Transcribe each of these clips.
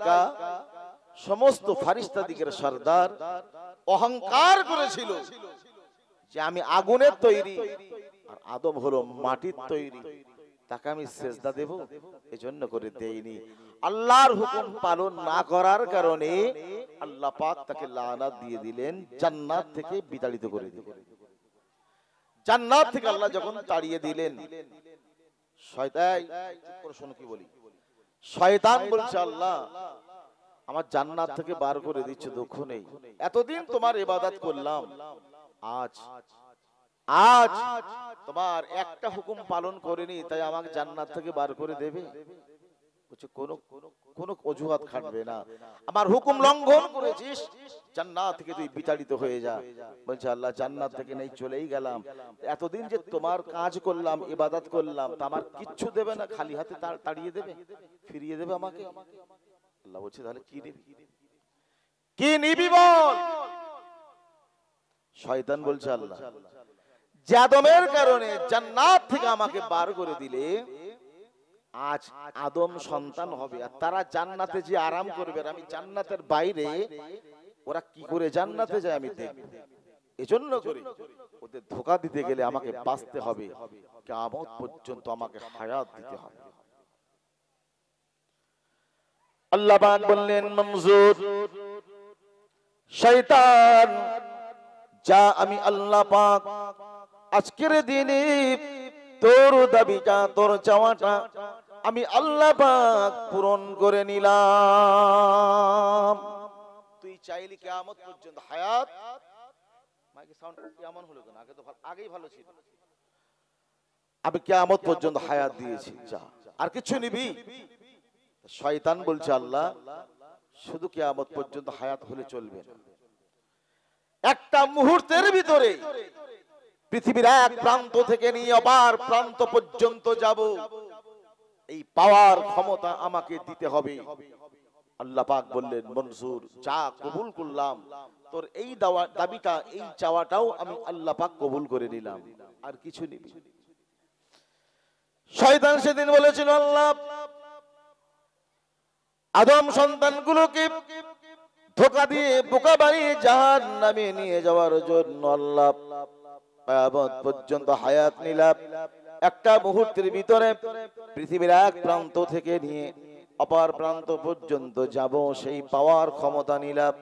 মালাইকা সমস্ত ফারিস্তাদিগের সরদার অহংকার করেছিল যে আমি আগুনের তৈরি আর আদম হলো মাটির তৈরি, তাকে আমি সেজদা দেব, এজন্য করে দেইনি। আল্লাহর হুকুম পালন না করার কারণে আল্লাহ পাক তাকে লানাত দিয়ে দিলেন, জান্নাত থেকে বিতাড়িত করে দিলেন। জান্নাত থেকে আল্লাহ যখন তাড়িয়ে দিলেন, শয়তান বলছে আল্লাহ আমার জান্নাত থেকে বার করে দিচ্ছে, দুঃখ নেই, এতদিন তোমার ইবাদত করলাম, আজ আজ তোমার একটা হুকুম পালন করিনি, তাই আমাকে জান্নাত থেকে বার করে দেবে? কোনো অজুহাত খাটবে না, আমার হুকুম লঙ্ঘন করেছিস, জান্নাত থেকে তুই বিতাড়িত হয়ে যা। বলছে আল্লাহ জান্নাত থেকে নেই, চলেই গেলাম, এতদিন যে তোমার কাজ করলাম, ইবাদত করলাম, তা আমার কিচ্ছু দেবে না, খালি হাতে তাড়িয়ে দেবে, ফিরিয়ে দেবে আমাকে? আল্লাহ বলছে তাহলে কি নিবি, কি নিবি বল? শয়তান বলছে আল্লাহ আদমের কারণে জান্নাত থেকে আমাকে বার করে দিলে, আজ আদম সন্তান হবে আর তারা জান্নাতে যে আরাম করবে, আমি জান্নাতের বাইরে ওরা কি করে জান্নাতে যায় আমি দেখব, এজন্য করে ওদের ধোঁকা দিতে গেলে আমাকে বাঁচতে হবে, কিয়ামত পর্যন্ত আমাকে হায়াত দিতে হবে। আল্লাহ পাক বললেন মনজুর শয়তান যা, আমি আল্লাহ পাক আজকের দিনে তোর দাবিটা, তোর চাওয়াটা আমি আল্লাহ পাক পূরণ করে নিলাম। তুই চাইলি কিয়ামত পর্যন্ত হায়াত, মাইকে সাউন্ড কেমন হলো কেন? আগে তো আগেই ভালো ছিল। আমি কিয়ামত পর্যন্ত হায়াত দিয়েছি, যা আর কিছু নিবি? শয়তান বলছে আল্লাহ শুধু কিয়ামত পর্যন্ত হায়াত হলে চলবে না, একটা মুহূর্তের ভিতরে পৃথিবীর এক প্রান্ত থেকে নিয়ে অপর প্রান্ত পর্যন্ত যাব, এই পাওয়ার ক্ষমতা আমাকে দিতে হবে। আল্লাহ পাক বললেন মনসুর যা, কবুল করলাম, তোর এই দাবিটা, এই চাওয়াটাও আমি আল্লাহ পাক কবুল করে নিলাম, আর কিছু নিবি? শয়তান সেদিন বলেছিল আল্লাহ আদম সন্তানগুলোকে ধোঁকা দিয়ে বোকা বানিয়ে জাহান্নামে নিয়ে যাওয়ার জন্য আল্লাহ কিয়ামত পর্যন্ত হায়াত নিলাম, একটা মুহূর্তের ভিতরে পৃথিবীর এক প্রান্ত থেকে নিয়ে অপর প্রান্ত পর্যন্ত যাব, সেই পাওয়ার ক্ষমতা নিলাম।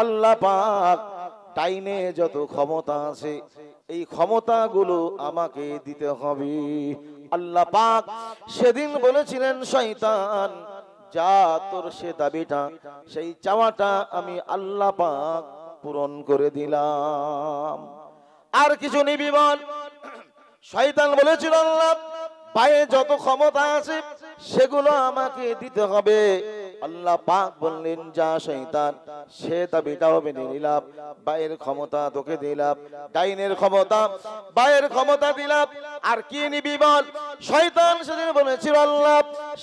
আল্লাহ পাক ডাইনে যত ক্ষমতা আছে এই ক্ষমতাগুলো আমাকে দিতে হবে। আল্লাহ পাক সেদিন বলেছিলেন শয়তান যা, তোর সে দাবিটা, সেই চাওয়াটা আমি আল্লাহ পাক পূরণ করে দিলাম, আর কিছু নিবি বল? শয়তান বলেছিল আল্লাহ পায়ে যত ক্ষমতা আছে সেগুলো আমাকে দিতে হবে। আল্লাহ পাক বললেন যা শয়তান, সে দাবিটাও মেনে নিলাম, বায়ের ক্ষমতা তোকে দিলাম, ডাইনের ক্ষমতা, বায়ের ক্ষমতা দিলাম, আর কি নিবি বল? শয়তান সেদিন বলেছিল আল্লাহ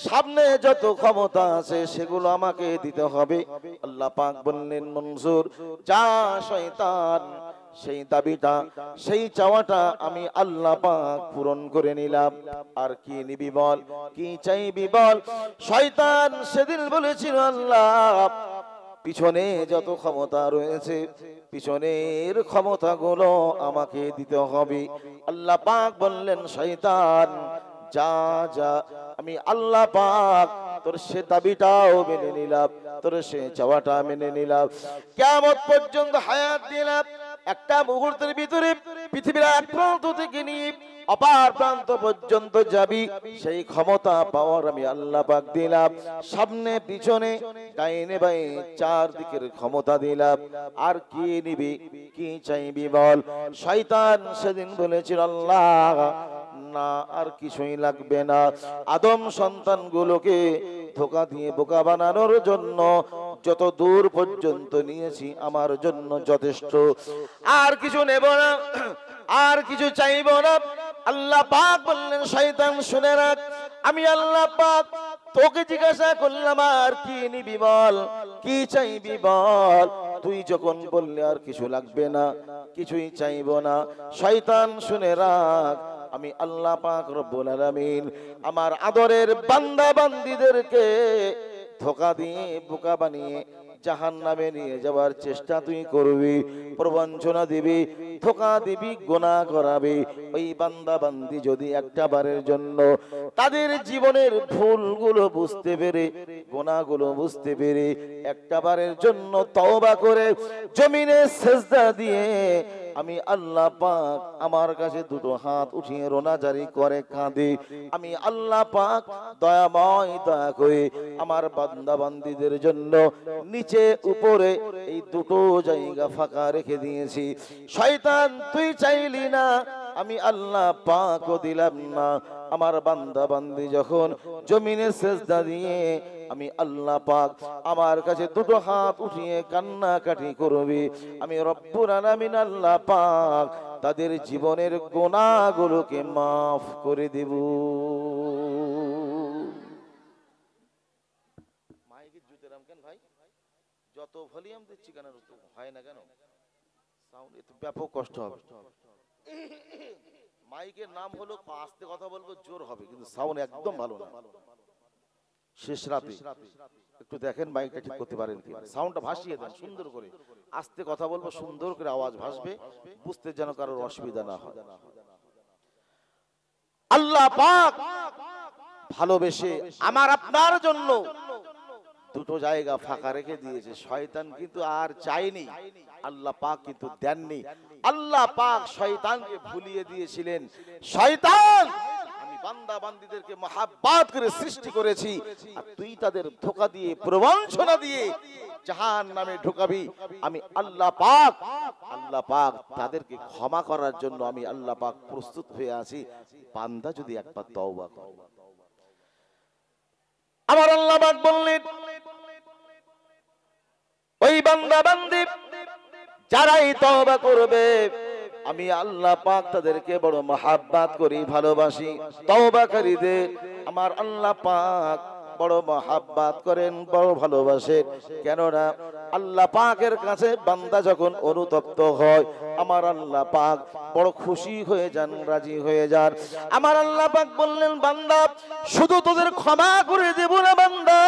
সামনে যত ক্ষমতা আছে সেগুলো আমাকে দিতে হবে। আল্লাহ পাক বললেন মনসুর যা শয়তান, সেই দাবিটা, সেই চাওয়াটা আমি আল্লাহ পাক পূরণ করে নিলাম, আর কি নিবি বল, কি চাইবি বল? শয়তান সেদিন বলেছিল আল্লাহ পিছনে যত ক্ষমতা রয়েছে পিছনের ক্ষমতাগুলো আমাকে দিতে হবে। আল্লাহ পাক বললেন শয়তান যা যা, আমি আল্লাহ পাক তোর সে দাবিটাও মেনে নিলাম, তোর সে চাওয়াটা মেনে নিলাম, কিয়ামত পর্যন্ত হায়াত দিলাম। একটা মুহূর্তের ভিতরে পৃথিবীর এক প্রান্ত থেকে নিয়ে অপর প্রান্ত পর্যন্ত যাবি, সেই ক্ষমতা পাওয়ার আমি আল্লাহ পাক দিলাম, সামনে পিছনে ডাইনে বাঁয়ে চারদিকের ক্ষমতা দিলাম, আর কি নিবি, কি চাইবি বল? শয়তান সেদিন বলেছিল আল্লাহ না, আর কিছুই লাগবে না, আদম সন্তানগুলোকে ধোঁকা দিয়ে বোকা বানানোর জন্য যত দূর পর্যন্ত নিয়েছি আমার জন্য যথেষ্ট, আর কিছু নেব না, আর কিছু চাইব না। আল্লাহ পাক বললেন শয়তান শুনে রাখ, আমি আল্লাহ পাক তোকে জিজ্ঞাসা করলাম আর কি নিবি বল, কি চাইবি বল? তুই যখন বললে আর কিছু লাগবে না, কিছুই চাইব না, শয়তান শুনে রাখ, আমি আল্লাহ পাক রব্বুল আলামিন আমার আদরের বান্দা বান্দীদেরকে ধোঁকা দিয়ে বোকা বানিয়ে জাহান্নামে নিয়ে যাওয়ার চেষ্টা তুই করবি, প্রবঞ্চনা দিবি, ধোঁকা দিবি, গুনাহ করাবি। ওই বান্দা বান্দি যদি একটা বারের জন্য তাদের জীবনের ভুলগুলো বুঝতে পেরে, গুনাহগুলো বুঝতে পেরে একটা বারের জন্য তওবা করে জমিনে সিজদা দিয়ে আমি আল্লাহ পাক আমার কাছে দুটো হাত উঠিয়ে রোনাজারি করে কাঁদে, আমি আল্লাহ পাক দয়াময় দয়া করে আমার বান্দা বান্দীদের জন্য নিচে উপরে এই দুটো জায়গা ফাঁকা রেখে দিয়েছি। শয়তান তুই চাইলি না, আমি আল্লাহ পাকও দিলাম না। আমার বান্দা বান্দি যখন জমিনে সিজদা দিয়ে আমি আল্লাহ পাক আমার কাছে দুটো হাত উঠিয়ে কান্নাকাটি করবে, আমি রব্বুল আলামিন আল্লাহ পাক তাদের জীবনের গুনাহগুলোকে মাফ করে দেব। মাইকে জুতেরাম কেন ভাই, যত ভলিউম দিচ্ছি কেন হয় না কেন? সাউন্ড এত ব্যাপক কষ্ট হবে। মাইকের নাম হলো আস্তে কথা বলবো জোর হবে, কিন্তু সাউন্ড একদম ভালো না। শেষ রাতে একটু দেখেন মাইকটা ঠিক করতে পারেন কি, সাউন্ডটা ভাসিয়ে দেন সুন্দর করে। আস্তে কথা বলবো, সুন্দর করে আওয়াজ ভাসবে, বুঝতে যেন কারোর অসুবিধা না হয়। আল্লাহ পাক ভালোবেসে আমার আপনার জন্য দুটো জায়গা ফাঁকা রেখে দিয়েছে। শয়তান কিন্তু আর চায়নি, আল্লাহ পাক কিন্তু দেননি। আল্লাহ পাক শয়তানকে ভুলিয়ে দিয়েছিলেন। শয়তান, আমি বান্দা বান্দীদেরকে মহাব্বত করে সৃষ্টি করেছি, আর তুই তাদের ধোঁকা দিয়ে প্রবঞ্চনা দিয়ে জাহান্নামে ঢোকাবি। আমি আল্লাহ পাক তাদেরকে ক্ষমা করার জন্য আমি আল্লাহ পাক প্রস্তুত হয়ে আছি। বান্দা যদি একবার তওবা করে। আমার আল্লাহ পাক বললেন, ওই বান্দা বান্দী যারাই তওবা করবে আমি আল্লাহ পাক তাদেরকে বড় মহাব্বত করি, ভালোবাসি। তওবাকারীদের আমার আল্লাহ পাক বড় মহাব্বত করেন, বড় ভালোবাসেন। কেননা আল্লাহ পাকের কাছে বান্দা যখন অনুতপ্ত হয় আমার আল্লাহ পাক বড় খুশি হয়ে যান, রাজি হয়ে যান। আমার আল্লাহ পাক বললেন, বান্দা শুধু তোদের ক্ষমা করে দেব না বান্দা,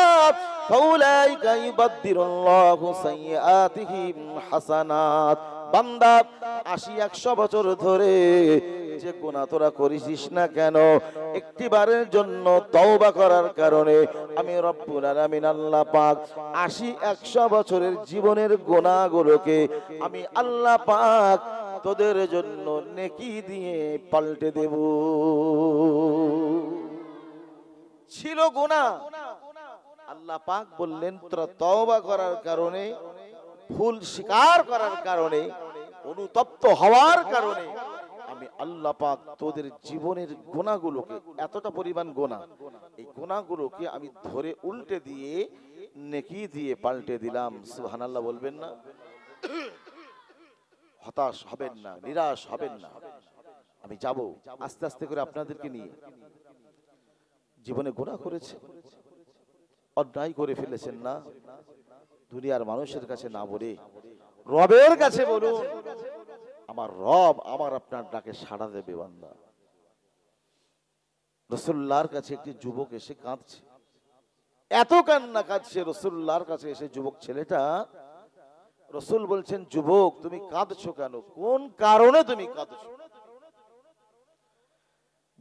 ফাউলাইকা ইউবাদদিরুল্লাহু সাইয়্যাতিহিম হাসানাত। বান্দা ৮০-১০০ বছর ধরে যে গুনাহ তোরা করিস না কেন, একটিবারের জন্য তওবা করার কারণে আমি রব্বুল আলামিন আল্লাহ পাক ৮০-১০০ বছরের জীবনের গুনাহগুলোকে আমি আল্লাহ পাক তোদের জন্য নেকি দিয়ে পাল্টে দেব। ছিল গুনাহ, আল্লাহ পাক বললেন তোরা তওবা করার কারণে, ভুল স্বীকার করার কারণে, অনুতপ্ত হওয়ার কারণে আমি আল্লাহ পাক তোদের জীবনের গুনাহগুলোকে, এতটা পরিমাণ গুনাহ, এই গুনাহগুলোকে আমি ধরে উল্টে দিয়ে নেকি দিয়ে পাল্টে দিলাম। সুবহানাল্লাহ বলবেন না? হতাশ হবেন না, নিরাশ হবেন না। আমি যাব আস্তে আস্তে করে আপনাদেরকে নিয়ে। জীবনে গুনাহ করেছে, অন্যায় করে ফেলেছেন না, দুনিয়ার মানুষের কাছে না বলে রবের কাছে বলুন, আমার রব আমার আপনার ডাকে সাড়া দেবে। বান্দা রাসূলুল্লাহর কাছে একটি যুবক এসে কাঁদছে, এত কান্না কাঁদছে রাসূলুল্লাহর কাছে এসে যুবক ছেলেটা। রাসূল বলছেন, যুবক তুমি কাঁদছো কেন, কোন কারণে তুমি কাঁদছো?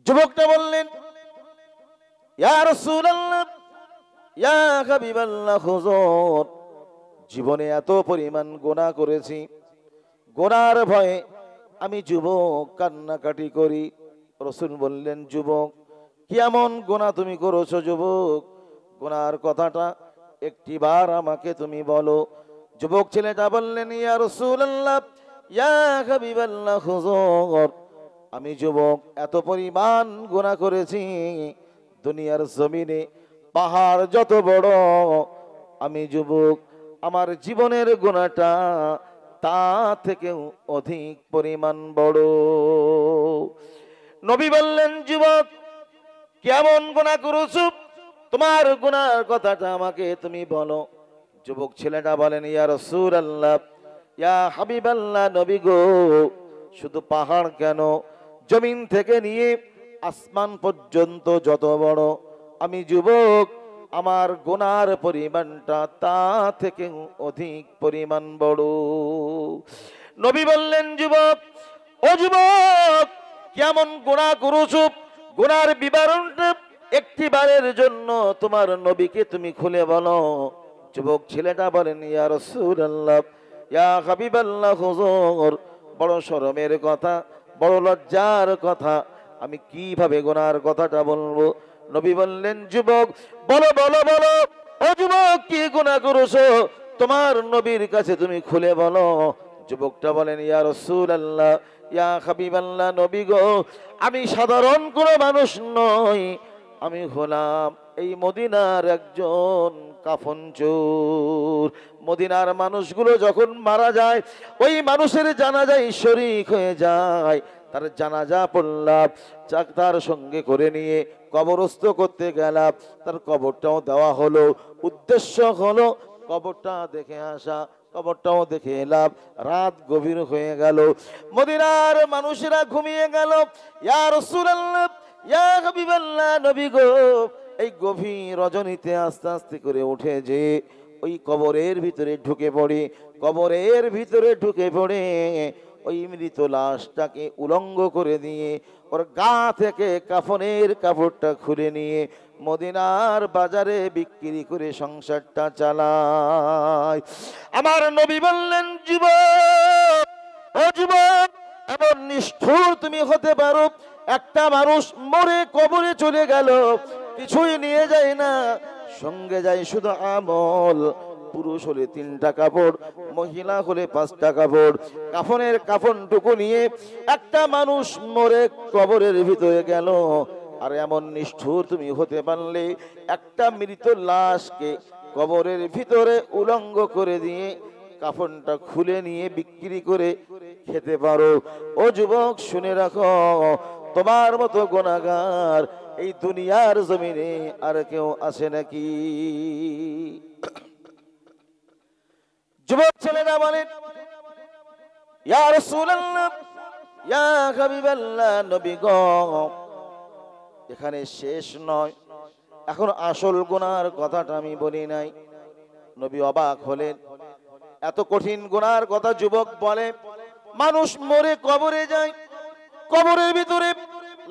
যুবকটা বললেন, ইয়া রাসূলুল্লাহ, ইয়া হাবিবাল্লাহ, হুজুর জীবনে এত পরিমাণ গুনাহ করেছি, গুনার ভয়ে আমি যুবক কান্নাকাটি করি। রাসূল বললেন, যুবক কি এমন গুনাহ তুমি করেছো যুবক, গুনার কথাটা একটিবার আমাকে তুমি বলো। যুবক ছেলেটা বললেন, ইয়া রাসূলুল্লাহ, ইয়া হাবিবাল্লাহ, হুজুর আমি যুবক এত পরিমাণ গুনাহ করেছি, দুনিয়ার জমিনে পাহাড় যত বড়, আমি যুবক আমার জীবনের গুনাহটা তা থেকেও অধিক পরিমাণ বড়। নবী বললেন, যুবক কেমন গুনাহ করেছো, তোমার গুনার কথাটা আমাকে তুমি বলো। যুবক ছেলেটা বলেন, ইয়া রাসূলুল্লাহ, ইয়া হাবিবাল্লাহ, নবী গো শুধু পাহাড় কেন, জমিন থেকে নিয়ে আসমান পর্যন্ত যত বড়, আমি যুবক আমার গুনার পরিমাণটা তা থেকে অধিক পরিমাণ বড়। নবী বললেন, যুবক, ও যুবক, কেমন গুনাহ করেছো? গুনার বিবরণটা একটিবারের জন্য তোমার নবীকে তুমি খুলে বলো। যুবক ছেলেটা বলেন, ইয়া রাসূলুল্লাহ, ইয়া হাবিবাল্লাহ, হুজুর, বড় শরমের কথা, বড় লজ্জার কথা, আমি কিভাবে গুনার কথাটা বলবো? নবী বললেন, যুবক, বলো বলো বলো, ও যুবক, কি গুনাহ করেছো? তোমার নবীর কাছে তুমি খুলে বলো। যুবকটা বলেন, ইয়া রাসূলুল্লাহ, ইয়া হাবিবাল্লাহ, নবী গো, আমি সাধারণ কোনো মানুষ নই, আমি হলাম এই মদিনার একজন কাফনচোর। মদিনার মানুষগুলো যখন মারা যায়, ওই মানুষের জানাজায় শরীক হয়ে যায়, তার জানাজা পড়লাম, তার সঙ্গে করে নিয়ে কবরস্থ করতে গেলাম, তার কবরটাও দেওয়া হলো। উদ্দেশ্য হলো কবরটা দেখে আসা, কবরটাও দেখে এলাম। রাত গভীর হয়ে গেল, মদিনার মানুষেরা ঘুমিয়ে গেল। ইয়া রাসূলুল্লাহ, ইয়া হাবিবাল্লাহ, নবী গো, এই গভীর রজনীতে আস্তে আস্তে করে উঠে যে ওই কবরের ভিতরে ঢুকে পড়ে, কবরের ভিতরে ঢুকে পড়ে ওই মৃত লাশটাকে উলঙ্গ করে দিয়ে ওর গা থেকে কাফনের কাপড়টা খুলে নিয়ে মদিনার বাজারে বিক্রি করে সংসারটা চালায়। আমার নবী বললেন, যুবক, ও যুবক, এমন নিষ্ঠুর তুমি হতে পারো? একটা মানুষ মরে কবরে চলে গেল, কিছুই নিয়ে যায় না, সঙ্গে যায় শুধু আমল। পুরুষ হলে 3টা কাপড়, মহিলা হলে 5টা কাপড়, কাফনের কাফনটুকু নিয়ে একটা মানুষ মরে কবরের ভিতরে গেল। আর এমন নিষ্ঠুর তুমি হতে পারলে একটা মৃত লাশকে কবরের ভিতরে উলঙ্গ করে দিয়ে কাফনটা খুলে নিয়ে বিক্রি করে খেতে পারো? ও যুবক, শুনে রাখো, তোমার মতো গুনাহগার এই দুনিয়ার জমিনে আর কেউ আছে নাকি? যুবক ছেলেরা বলেন, ইয়া রাসূলুল্লাহ, ইয়া হাবিবাল্লাহ, নবী গো, এখানে শেষ নয়, এখন আসল গুনার কথাটা আমি বলি নাই। নবী অবাক হলেন, এত কঠিন গুনার কথা যুবক বলে? মানুষ মরে কবরে যায়, কবরের ভিতরে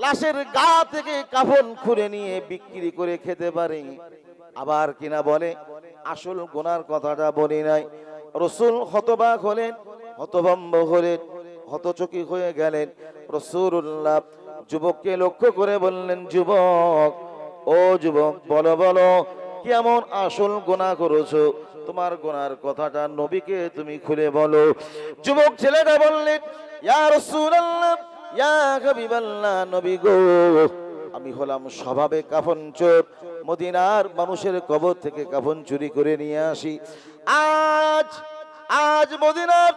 লাশের গা থেকে কাফন খুলে নিয়ে বিক্রি করে খেতে পারে, আবার কিনা বলে আসল গুনার কথাটা বলি নাই। রাসূল হতবাক হলেন, হতভম্ব হলেন, হতচকিত হয়ে গেলেন। রাসূলুল্লাহ যুবককে লক্ষ্য করে বললেন, যুবক, ও যুবক, বলো বলো, কেমন আসল গুনাহ করেছো? তোমার গুনার কথাটা নবীকে তুমি খুলে বলো। যুবক ছেলেটা বললেন, ইয়া রাসূলুল্লাহ, ইয়া হাবিবাল্লাহ, নবী গো, আমি হলাম স্বভাবে কাফনচোর, মদিনার মানুষের কবর থেকে কাফন চুরি করে নিয়ে আসি। আজ মদিনার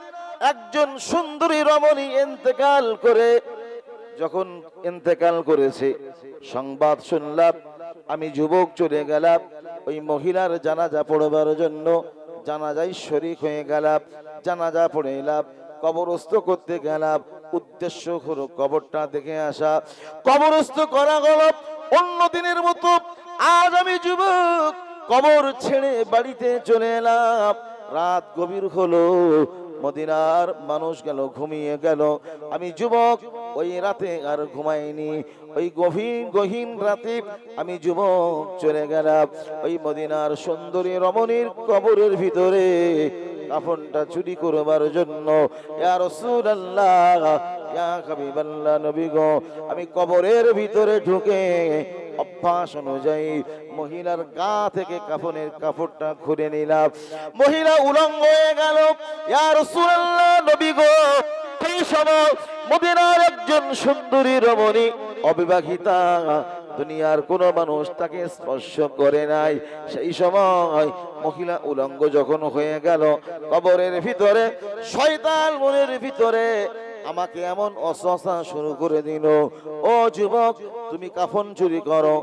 একজন সুন্দরী রমণী ইন্তেকাল করে, যখন ইন্তেকাল করেছে সংবাদ শুনলাম, আমি যুবক চলে গেলাম ওই মহিলার জানাজা পড়বার জন্য, জানাজায় শরীক হয়ে গেলাম, জানাজা পড়ে এলাম, কবরস্থ করতে গেলাম। উদ্দেশ্য হলো কবরটা দেখে আসা। কবরস্থ করা গেল অন্য দিনের মতো। আজ আমি যুবক কবর ছেড়ে বাড়িতে চলে এলাম। রাত গভীর হলো, মদিনার মানুষ গেল, ঘুমিয়ে গেল। আমি যুবক ওই রাতে আর ঘুমাইনি। ওই গহীন রাতে আমি যুবক চলে গেলাম ওই মদিনার সুন্দরী রমণীর কবরের ভিতরে কাফনটা চুরি করবার জন্য। ইয়া রাসূলুল্লাহ, ইয়া হাবিবাল্লাহ, নবী গো, আমি কবরের ভিতরে ঢুকে অভ্যাস অনুযায়ী মহিলার গা থেকে কাফনের কাপড়টা খুলে নিলাম। মহিলা উলঙ্গ হয়ে গেল। ইয়া রাসূলুল্লাহ, নবী গো, সেই সময় মদিনার একজন সুন্দরী রমণী, অবিবাহিতা, দুনিয়ার কোন মানুষ তাকে স্পর্শ করে নাই। সেই সময় মহিলা উলঙ্গ যখন হয়ে গেল, কবরের ভিতরে শয়তান মনের ভিতরে আমাকে এমন অসহসা শুরু করে দিল। ও যুবক, তুমি কাফন চুরি করো,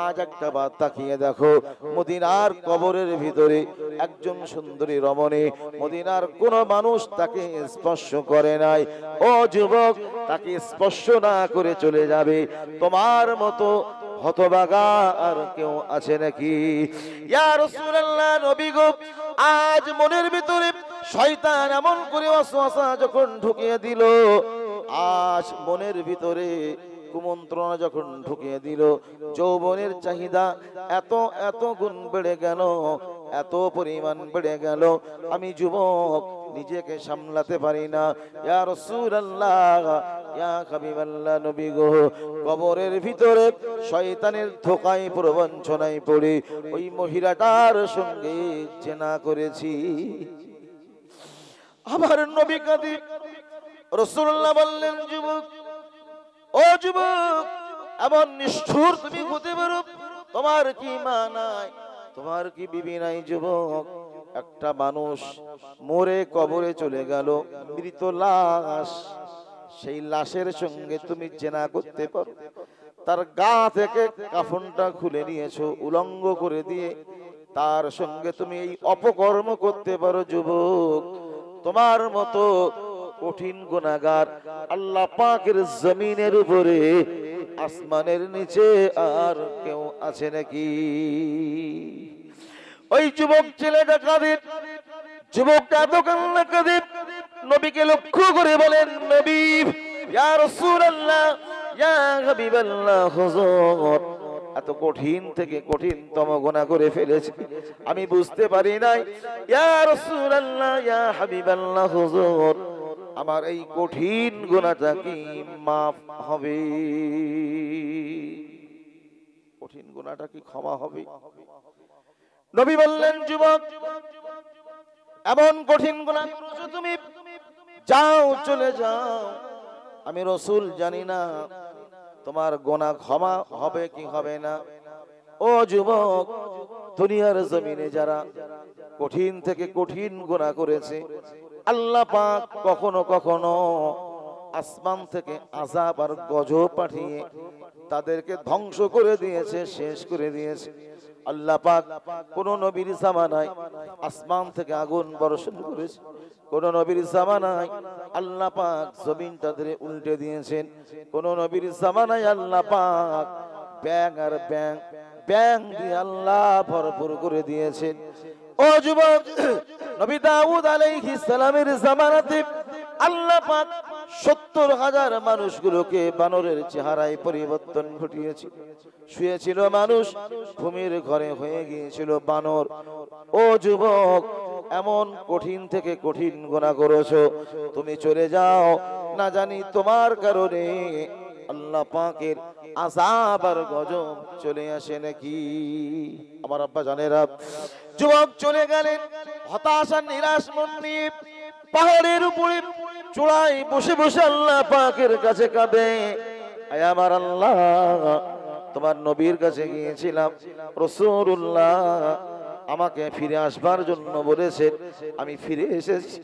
আজ একটা বার তাকিয়ে দেখো, মদিনার কবরের ভিতরে একজন সুন্দরী রমণী, মদিনার কোন মানুষ তাকে স্পর্শ করে নাই। ও যুবক, তাকে স্পর্শ না করে চলে যাবে, তোমার মতো হতভাগা আর কেউ আছে নাকি? ইয়া রাসূলুল্লাহ, নবী গো, আজ মনের ভিতরে শয়তান এমন করে ওয়াসওয়াসা যখন ঢুকিয়ে দিল, আজ মনের ভিতরে কুমন্ত্রণা যখন ঢুকিয়ে দিল, যৌবনের চাহিদা এত এত গুণ বেড়ে গেল, এত পরিমাণ বেড়ে গেল, আমি যুবক নিজেকে সামলাতে পারি না। ইয়া রাসূলুল্লাহ, ইয়া হাবিবাল্লাহ, নবী গো, কবরের ভিতরে শয়তানের ধোঁকায় প্রবঞ্চনায় পড়ে ওই মহিলাটার সঙ্গে জেনা করেছি। আমার নবী কাঁদে। রাসূলুল্লাহ বললেন, যুবক, ও যুবক, এমন নিষ্ঠুর তুমি হতে পারো? তোমার কি মা নাই? তোমার কি বিবি নাই? যুবক, একটা মানুষ মরে কবরে চলে গেল, মৃত লাশ, সেই লাশের সঙ্গে তুমি জেনা করতে পারো? তার গা থেকে কাফনটা খুলে নিয়েছো, উলঙ্গ করে দিয়ে তার সঙ্গে তুমি এই অপকর্ম করতে পারো? যুবক, তোমার মতো কঠিন গুনাহগার আল্লাহ পাকের জমিনের উপরে, আসমানের নিচে আর কেউ আছে নাকি? ওই যুবক ছেলেটা কাঁদে, যুবকটা এত কান্না কাঁদে, নবীকে লক্ষ্য করে বলেন, নবী, ইয়া রাসূলুল্লাহ, ইয়া হাবিবাল্লাহ, হুজুর, এত কঠিন থেকে কঠিনতম গুনাহ করে ফেলেছি, আমি বুঝতে পারি নাই। ইয়া রাসূলুল্লাহ, ইয়া হাবিবাল্লাহ, হুজুর, আমার এই কঠিন গুনাহটা কি মাফ হবে? কঠিন গুনাহটা কি ক্ষমা হবে? নবী বললেন, যুবক, এমন কঠিন গুনাহ করেছো তুমি, যাও, চলে যাও, আমি রাসূল জানি না তোমার গুনাহ ক্ষমা হবে কি হবে না। ও যুবক, দুনিয়ার জমিনে যারা কঠিন থেকে কঠিন গুনাহ করেছে, আল্লাহ পাক কখনো কখনো আসমান থেকে আযাব আর গজব পাঠিয়ে তাদেরকে ধ্বংস করে দিয়েছে, শেষ করে দিয়েছে। আল্লাহ পাক কোন নবীর জামানায় আসমান থেকে আগুন বর্ষণ করেছে, কোন নবীর জামানায় আল্লাহ পাক জমিন তাদের উল্টে দিয়েছেন, কোন নবীর জামানায় আল্লাহ পাক ব্যাং আর ব্যাং ব্যাং দিয়ে আল্লাহ ভরপুর করে দিয়েছেন। ও যুবক, নবী দাউদ আলাইহিস সালামের জামানাতে আল্লাহ পাক ৭০,০০০ মানুষগুলোকে বানরের চেহারায় পরিবর্তন ঘটিয়েছে। শুয়েছিল মানুষ, ঘুমের ঘরে হয়ে গিয়েছিল বানর। ও যুবক, এমন কঠিন থেকে কঠিন গুনাহ করেছো, তুমি চলে যাও, না জানি তোমার কারণে আল্লাহ পাকের আযাব আর গজব চলে আসে নাকি। আমার আব্বা জানেরা, যুবক চলে গেলেন হতাশা নিরাশ মন নিয়ে, পাহাড়ের উপরে চূড়ায় বসে বসে আল্লাহ পাকের কাছে কাঁদে, আয় আমার আল্লাহ, তোমার নবীর কাছে গিয়েছিলাম, রাসূলুল্লাহ আমাকে ফিরে আসবার জন্য বলেছেন, আমি ফিরে এসেছি।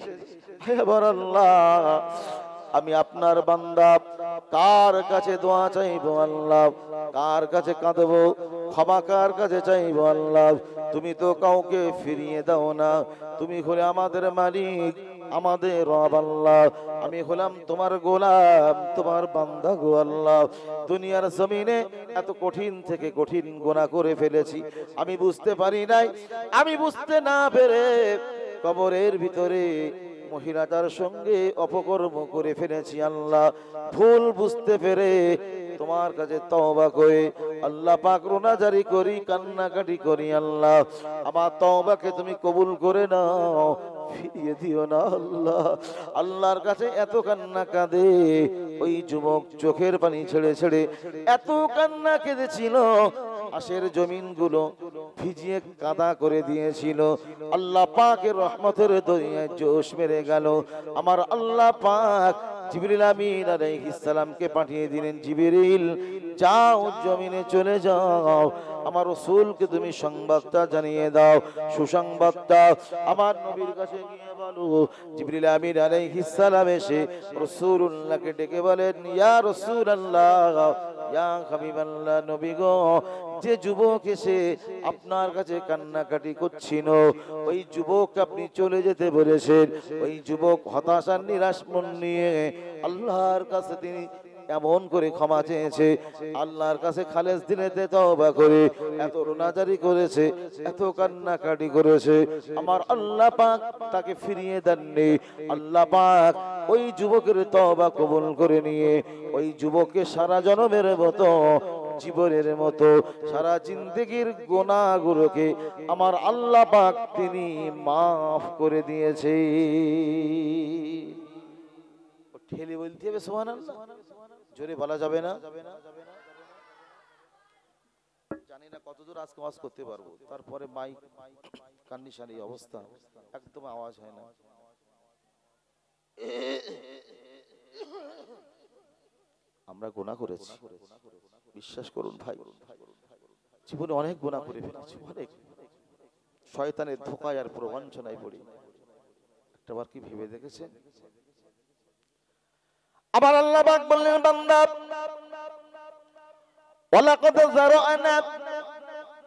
আয় আমার আল্লাহ, আমি আপনার বান্দা, কার কাছে দোয়া চাইবো আল্লাহ, কার কাছে কাঁদবো, ক্ষমা কার কাছে চাইবো আল্লাহ? তুমি তো কাউকে ফিরিয়ে দাও না, তুমি হলে আমাদের মালিক, আমাদের রব আল্লাহ, আমি হলাম তোমার গোলাম, তোমার বান্দা গো আল্লাহ। দুনিয়ার জমিনে এত কঠিন থেকে কঠিন গুনাহ করে ফেলেছি, আমি বুঝতে পারি নাই, আমি বুঝতে না পেরে কবরের ভিতরে মহিলাটার সঙ্গে অপকর্ম করে ফেলেছি আল্লাহ। ভুল বুঝতে পেরে তোমার কাছে তওবা করে আল্লাহ পাক রোনাজারি করি, কান্নাকাটি করি, আল্লাহ আমার তওবাকে তুমি কবুল করে নাও, ফিরিয়ে দিও না আল্লাহ। আল্লাহর কাছে এত কান্না কাঁদে, ওই যুবক চোখের পানি ছেড়ে ছেড়ে এত কান্না কেঁদেছিল, আশের জমিনগুলো ভিজিয়ে কাদা করে দিয়েছিল। আল্লাহ পাকের রহমতের দরিয়ায় জোশ মেরে গেল। আমার আল্লাহ পাক জিবরিল আমিন আলাইহিস সালামকে পাঠিয়ে দিলেন, জিবরিল যাও, জমিনে চলে যাও, আমার রাসূলকে তুমি সংবাদটা জানিয়ে দাও, সুসংবাদটা আমার নবীর কাছে গিয়ে বলো। জিবরিল আমিন আলাইহিস সালাম এসে রাসূলুল্লাহকে ডেকে বলেন, ইয়া রাসূলুল্লাহ, ইয়া হাবিবাল্লাহ, নবী গো, যে যুবক এসে আপনার কাছে কান্নাকাটি করছিল, ওই যুবক আপনি চলে যেতে বলেছেন, ওই যুবক হতাশার নিরাশ মন নিয়ে আল্লাহর কাছে তিনি এমন করে ক্ষমা চেয়েছে, আল্লাহর কাছে খালেস দিলেতে তওবা করে এত রোনাজারি করেছে, এত কান্নাকাটি করেছে, আমার আল্লাহ পাক তাকে ফিরিয়ে দেননি। আল্লাহ পাক ওই যুবকের তওবা কবুল করে নিয়ে ওই যুবককে সারা জনমের মতো, জীবনের মতো সারা জিন্দেগির গুনাহগুলোকে আমার আল্লাহ পাক তিনি মাফ করে দিয়েছে। ঠেলে বলতে হবে সুবহানাল্লাহ, জোরে বলা যাবে না। জানি না কতদূর আজকে ওয়াজ করতে পারবো, তারপরে মাইক কন্ডিশন এই অবস্থা, একদম আওয়াজ হয় না। আমরা গুনাহ করেছি, বিশ্বাস করুন ভাই, জীবনে অনেক গুনাহ করে ফেলেছি, অনেক শয়তানের ধোঁকায় আর প্রবঞ্চনায় পড়ি। একটাবার কি ভেবে দেখেছেন? আবার আল্লাহ পাক বললেন, বান্দা ওয়ালাকাদ যারানা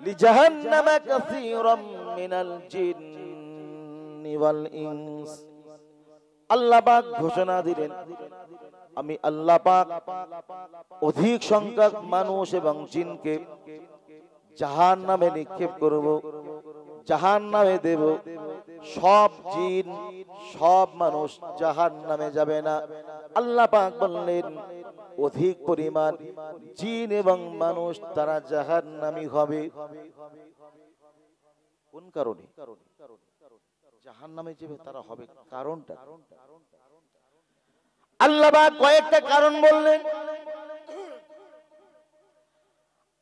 লিজাহান্নামা কাসীরাম মিনাল জিন্নি ওয়াল ইনস। আল্লাহ পাক ঘোষণা দিলেন, আমি আল্লাহ পাক অধিক সংখ্যক মানুষ এবং জিনকে জাহান্নামে নিক্ষেপ করব, জাহান্নামে দেব। সব জিন সব মানুষ জাহান্নামে যাবে না। আল্লাহ পাক বললেন অধিক পরিমাণ জিন এবং মানুষ তারা জাহান্নামী হবে। কোন কারণে জাহান্নামে যাবে তারা হবে? কারণটা আল্লাহ পাক কয়েকটা কারণ বললেন।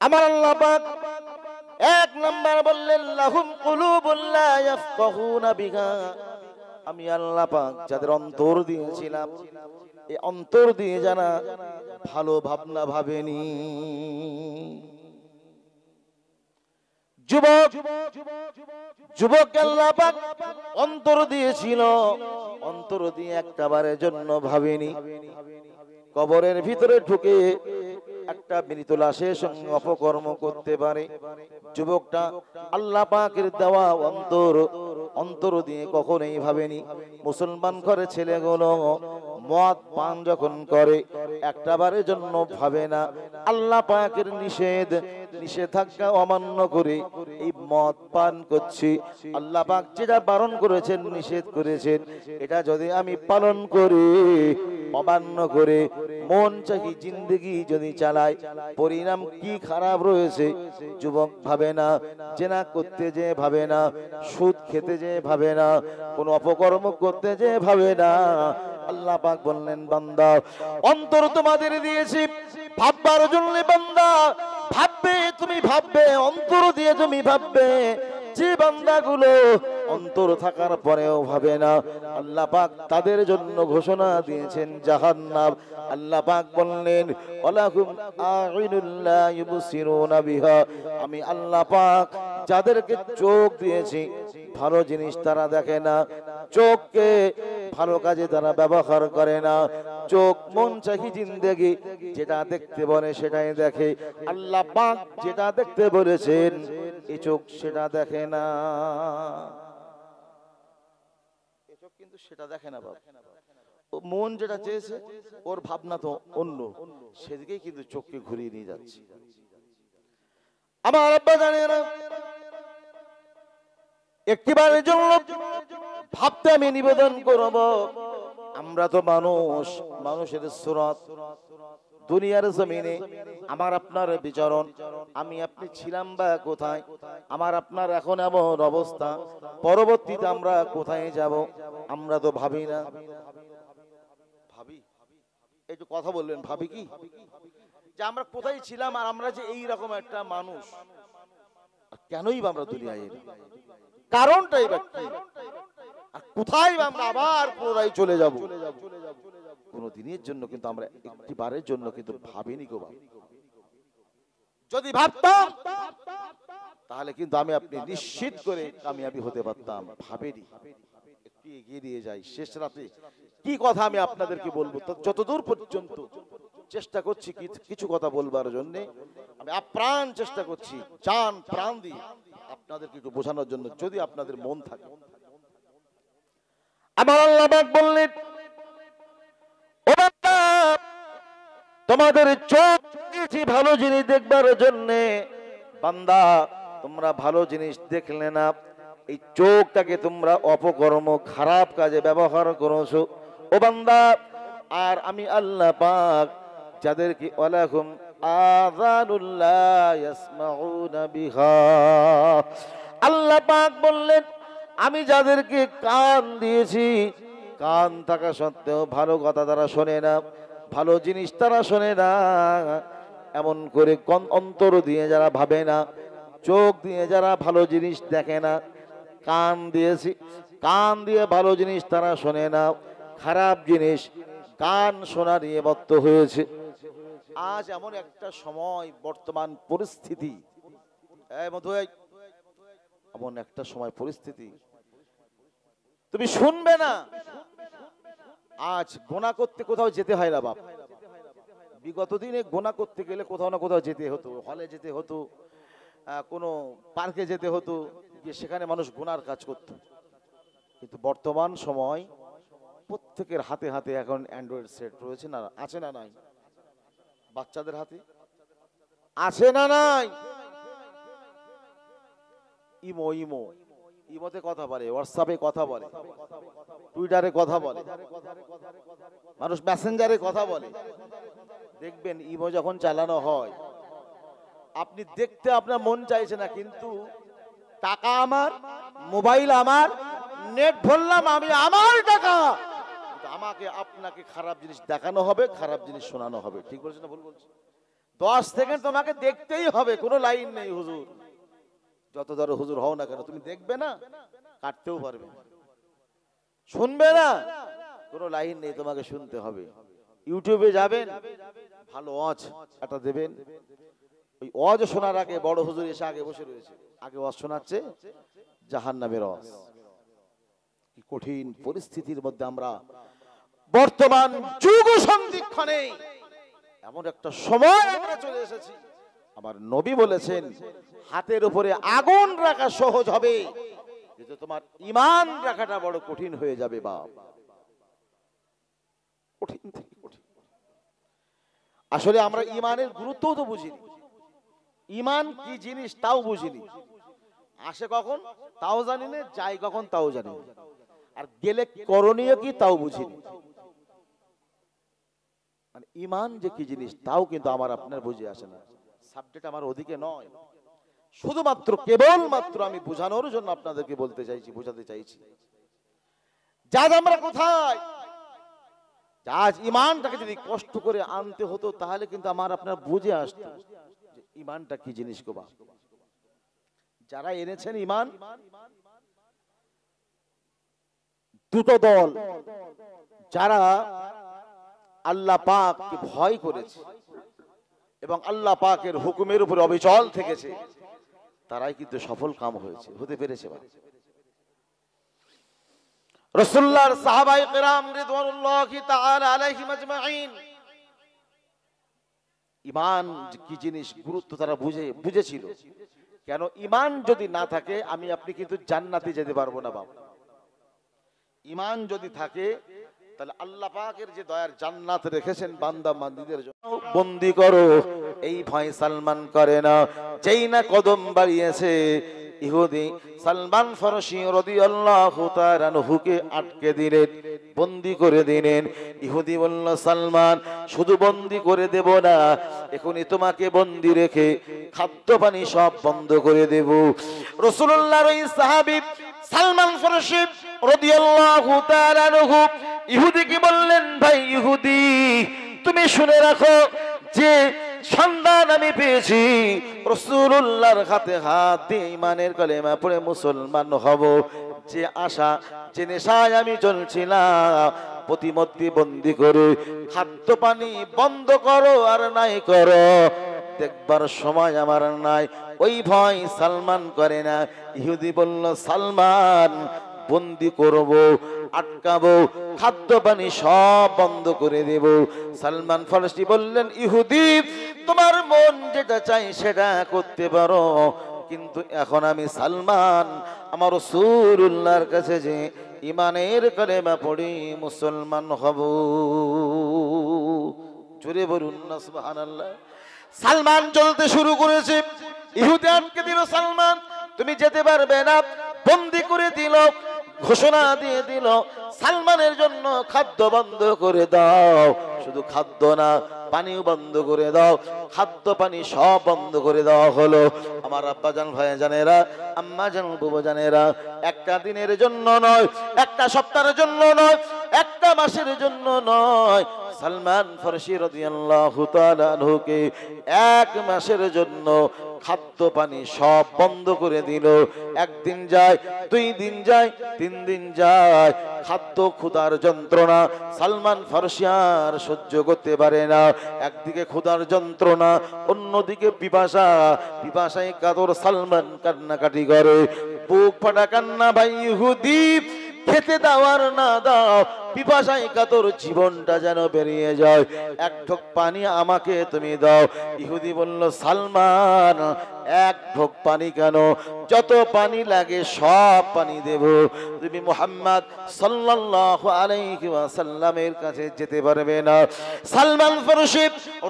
আমার আল্লাহ পাক এক নাম্বার বললেন লাহুম কুলুবুন লা ইয়াফকাহুনা বিহা। আমি আল্লাহ পাক যাদের অন্তর দিয়েছিলাম, এই অন্তর দিয়ে জানা ভালো ভাবনা ভাবেনি। যুবক যুবক আল্লাহ পাক অন্তর দিয়েছিল, অন্তর দিয়ে একটাবারের জন্য ভাবেনি। কবরের ভিতরে ঢুকে একটা মৃত লাশের সঙ্গে অপকর্ম করতে পারে। যুবকটা আল্লাহ পাকের দেওয়া অন্তর দিয়ে কখনোই ভাবেনি। মুসলমান ঘরে ছেলেগুলো মদ পান যখন করে একটাবারের জন্য ভাবে না আল্লাহ পাকের নিষেধাজ্ঞা অমান্য করে এই মদ পান করছি, আল্লাহ পাক যেটা বারণ করেছেন, নিষেধ করেছেন, এটা যদি আমি পালন করি, অমান্য করে মন চাহি জিন্দেগি যদি চালাই, পরিণাম কি খারাপ রয়েছে। যুবক ভাবে না, জেনা করতে যে ভাবে না, সুদ খেতে যে ভাবে না, কোন অপকর্ম করতে যে ভাবে না। আল্লাহ পাক বললেন বান্দা অন্তর তোমাদের দিয়েছি ভাববার জন্য। বান্দা ভাববে, তুমি ভাববে, অন্তর দিয়ে তুমি ভাববে। যে বান্দাগুলো অন্তর থাকার পরেও ভাবে না, আল্লাহ পাক তাদের জন্য ঘোষণা দিয়েছেন জাহান্নাম। আল্লাহ পাক বললেন ওয়ালাহুম আ'ইনুল লা ইউবসিরুনা বিহা। আমি আল্লাহ পাক যাদেরকে চোখ দিয়েছি ভালো জিনিস তারা দেখে না, চোখকে ভালো কাজে তারা ব্যবহার করে না। চোখ মন চাহি জিন্দেগি যেটা দেখতে বলে সেটাই দেখে। আল্লাহ পাক যেটা দেখতে বলেছেন এই চোখ সেটা দেখে না, এই চোখ কিন্তু সেটা দেখে না। বাবা মন যেটা চেয়েছে ওর ভাবনা তো অন্য, সেদিকেই কিন্তু চোখকে ঘুরিয়ে নিয়ে যাচ্ছে। আমার আব্বা জানেন একটিবারের জন্য ভাবতে আমি নিবেদন করব, আমরা তো মানুষ, মানুষের সুরত, দুনিয়ার জমিনে আমার আপনার বিচরণ, আমি আপনি ছিলাম বা কোথায়, আমার আপনার এখন এমন অবস্থা, পরবর্তীতে আমরা কোথায় যাব আমরা তো ভাবি না। ভাবি একটু কথা বলবেন, ভাবি কি যে আমরা কোথায় ছিলাম আর আমরা যে এই রকম একটা মানুষ, কেনই বা আমরা দুনিয়ায় এলাম, কারণটাই বা কি, আর কোথায় আমরা আবার পুনরায় চলে যাব। কোন দিনের জন্য কিন্তু আমরা একটি বারের জন্য কিন্তু ভাবিনি গো বাবা। যদি ভাবতাম তাহলে কিন্তু আমি আপনি নিশ্চিত করে কামিয়াবি হতে পারতাম। ভাবেনি, একটু এগিয়ে দিয়ে যাই। শেষ রাতে কি কথা আমি আপনাদেরকে বলবো, যতদূর পর্যন্ত চেষ্টা করছি কিছু কথা বলবার জন্য, আমি আপ্রাণ চেষ্টা করছি জান প্রাণ দিয়ে আপনাদেরকে একটু বোঝানোর জন্য, যদি আপনাদের মন থাকে। আমার আল্লাহ পাক বললেন ও বান্দা তোমাদের চোখ দিয়েছি ভালো জিনিস দেখবার জন্যে, বান্দা তোমরা ভালো জিনিস দেখলে না, এই চোখটাকে তোমরা অপকর্ম খারাপ কাজে ব্যবহার করেছো ও বান্দা। আর আমি আল্লাহ পাক যাদেরকে ওয়ালাকুম আযানুল্লাহ ইয়াসমাউনা বিহা, আল্লাহ পাক বললেন আমি যাদেরকে কান দিয়েছি, কান থাকা সত্ত্বেও ভালো কথা তারা শোনে না, ভালো জিনিস তারা শোনে না, এমন করে অন্তর দিয়ে যারা ভাবে না, চোখ দিয়ে যারা ভালো জিনিস দেখে না, কান দিয়েছি, কান দিয়ে ভালো জিনিস তারা শোনে না, খারাপ জিনিস কান শোনা নিয়ে মত্ত হয়েছে। আজ এমন একটা সময়, বর্তমান পরিস্থিতি, এমন একটা সময় পরিস্থিতি, তুমি শুনবে না। আজ গোনা করতে কোথাও যেতে হয় না বাপ। বিগত দিনে গোনা করতে গেলে কোথাও না কোথাও যেতে হতো, হলে যেতে হতো, কোনো পার্কে যেতে হতো, যে সেখানে মানুষ গোনার কাজ করত। কিন্তু বর্তমান সময় প্রত্যেকের হাতে হাতে এখন অ্যান্ড্রয়েড সেট রয়েছে, না আছে না নাই? বাচ্চাদের হাতে আছে না নাই? ইমোতে কথা বলে, হোয়াটসঅ্যাপে কথা বলে, টুইটারে কথা বলে, মানুষ মেসেঞ্জারে কথা বলে। দেখবেন ইমো যখন চালানো হয়, আপনি দেখতে আপনার মন চাইছে না, কিন্তু টাকা আমার, মোবাইল আমার, নেট ভরলাম আমি, আমার টাকা, আমাকে আপনাকে খারাপ জিনিস দেখানো হবে, খারাপ জিনিস শোনানো হবে। ঠিক বলছেন না ভুল বলছি? 10 সেকেন্ড তোমাকে দেখতেই হবে, কোনো লাইন নেই। হুজুর যত ধরো হুজুর হও না কেন, তুমি দেখবে না, কাটতেও পারবে না, শুনবে না, কোনো লাইন নেই, তোমাকে শুনতে হবে। ইউটিউবে যাবেন, ভালো ওয়াজ একটা দেবেন, ওই ওয়াজ শোনার আগে বড় হুজুর এসে আগে বসে রয়েছে, আগে ওয়াজ শোনাচ্ছে, জাহান্নামের ওয়াজ। কি কঠিন পরিস্থিতির মধ্যে আমরা বর্তমান যুগ সন্ধিক্ষণে এমন একটা সময় আমরা চলে এসেছি। আমার নবী বলেছেন হাতের উপরে আগুন রাখা সহজ হবে, কিন্তু তোমার ঈমান রাখাটা বড় কঠিন হয়ে যাবে বাপ। কঠিন থেকে কঠিন। আসলে আমরা ঈমানের গুরুত্বও তো বুঝিনি, ঈমান কি জিনিস তাও বুঝিনি, আসে কখন তাও জানি না, যাই কখন তাও জানি না, আর গেলে করণীয় কি তাও বুঝিনি। মানে ঈমান যে কি জিনিস তাও কিন্তু আমার আপনার বুঝে আসে না। সাবজেক্ট আমার ওদিকে নয়, শুধুমাত্র কেবলমাত্র আমি বোঝানোর জন্য আপনাদেরকে বলতে চাইছি, বোঝাতে চাইছি। যাজ আমরা কোথায়, আজ ঈমানটাকে যদি কষ্ট করে আনতে হতো তাহলে কিন্তু আমার আপনার বুঝে আসতো যে ঈমানটা কি জিনিস গো বাপ। যারা এনেছেন ঈমান, দুটো দল, যারা আল্লাহ পাককে ভয় করেছে এবং আল্লাহ পাকের হুকুমের উপর অবিচল থেকেছে, তারাই কিন্তু সফল কাম হয়েছে, হতে পেরেছে। রাসূলুল্লাহর সাহাবায়ে কেরাম রিদওয়ানুল্লাহি তাআলা আলাইহিম আজমাইন ঈমান কি জিনিস গুরুত্ব তারা বুঝেছিল। কেন ঈমান যদি না থাকে আমি আপনি কিন্তু জান্নাতে যেতে পারবো না বাবা। ঈমান যদি থাকে তাহলে আল্লাহ পাকের যে দয়ার জান্নাত রেখেছেন বান্দা বান্দীদের জন্য, বন্দী করো এই ভয় সালমান করে না। যেই না কদম বাড়িয়েছে ইহুদি সালমান ফারসি রাদিয়াল্লাহু তাআলা আনহুকে আটকে দিলেন, বন্দী করে দিলেন। ইহুদি বলল, সালমান শুধু বন্দী করে দেব না, এখনই তোমাকে বন্দী রেখে খাদ্য পানি সব বন্ধ করে দেব। রাসূলুল্লাহর ওই সাহাবী সালমান ফারসি রাদিয়াল্লাহু তাআলা আনহু ইহুদিকে বললেন, ভাই ইহুদি তুমি শুনে রাখো, যে সন্ধান আমি পেয়েছি রাসূলুল্লাহর হাতে হাত দিয়ে ঈমানের কালেমা পড়ে মুসলমান হব, যে আশা যে নেশায় আমি চলছিলাম, প্রতিমধ্যে বন্দী করে খাদ্য পানি বন্ধ করো আর নাই করো, দেখবার সময় আমার নাই, ওই ভয় সালমান করে না। ইহুদি বলল, সালমান বন্দি করব, আটকাবো, খাদ্য পানি সব বন্ধ করে দেব। সালমান ফারসি বললেন, ইহুদি তোমার মন যেটা চাই সেটা করতে পারো, কিন্তু এখন আমি সালমান আমার রাসূলুল্লাহর কাছে যে ঈমানের কালেমা পড়ি মুসলমান হব। জোরে বলুন না সুবহানাল্লাহ। সালমান চলতে শুরু করেছে, ইহুদি আটকে দিল, সালমান তুমি যেতে পারবে না, বন্দী করে দিল, ঘোষণা দিয়ে দিল সালমানের জন্য খাদ্য বন্ধ করে দাও। শুধু খাদ্য না, পানিও বন্ধ করে দাও, খাদ্য পানি সব বন্ধ করে দেওয়া হলো। আমার আব্বা জান, ভাই জানেরা, আম্মা জান, বুবু জানেরা, একটা দিনের জন্য নয়, একটা সপ্তাহের জন্য নয়, একটা মাসের জন্য নয়, সালমান ফারসি রাদিয়াল্লাহু তাআলা আনহুকে এক মাসের জন্য খাদ্য পানি সব বন্ধ করে দিল। একদিন যায়, 2 দিন যায়, 3 দিন যায়, খাদ্য ক্ষুধার যন্ত্রণা সালমান ফারসি আর সহ্য করতে পারে না। একদিকে ক্ষুধার যন্ত্রণা, অন্যদিকে পিপাসা, পিপাসায় কাতর সালমান কান্নাকাটি করে, বুক ফাটা কান্না, ভাই ইহুদি খেতে দাও আর না দাও, পিপাসায় কাতর জীবনটা যেন বেরিয়ে যায়, এক ঢোক পানি আমাকে তুমি দাও। ইহুদি বলল, সালমান এক ঢোক পানি কেন, যত পানি লাগে সব পানি দেব, তুমি মুহাম্মদ সাল্লাল্লাহু আলাইহি ওয়াসাল্লামের কাছে যেতে পারবে না। সালমান ফারসি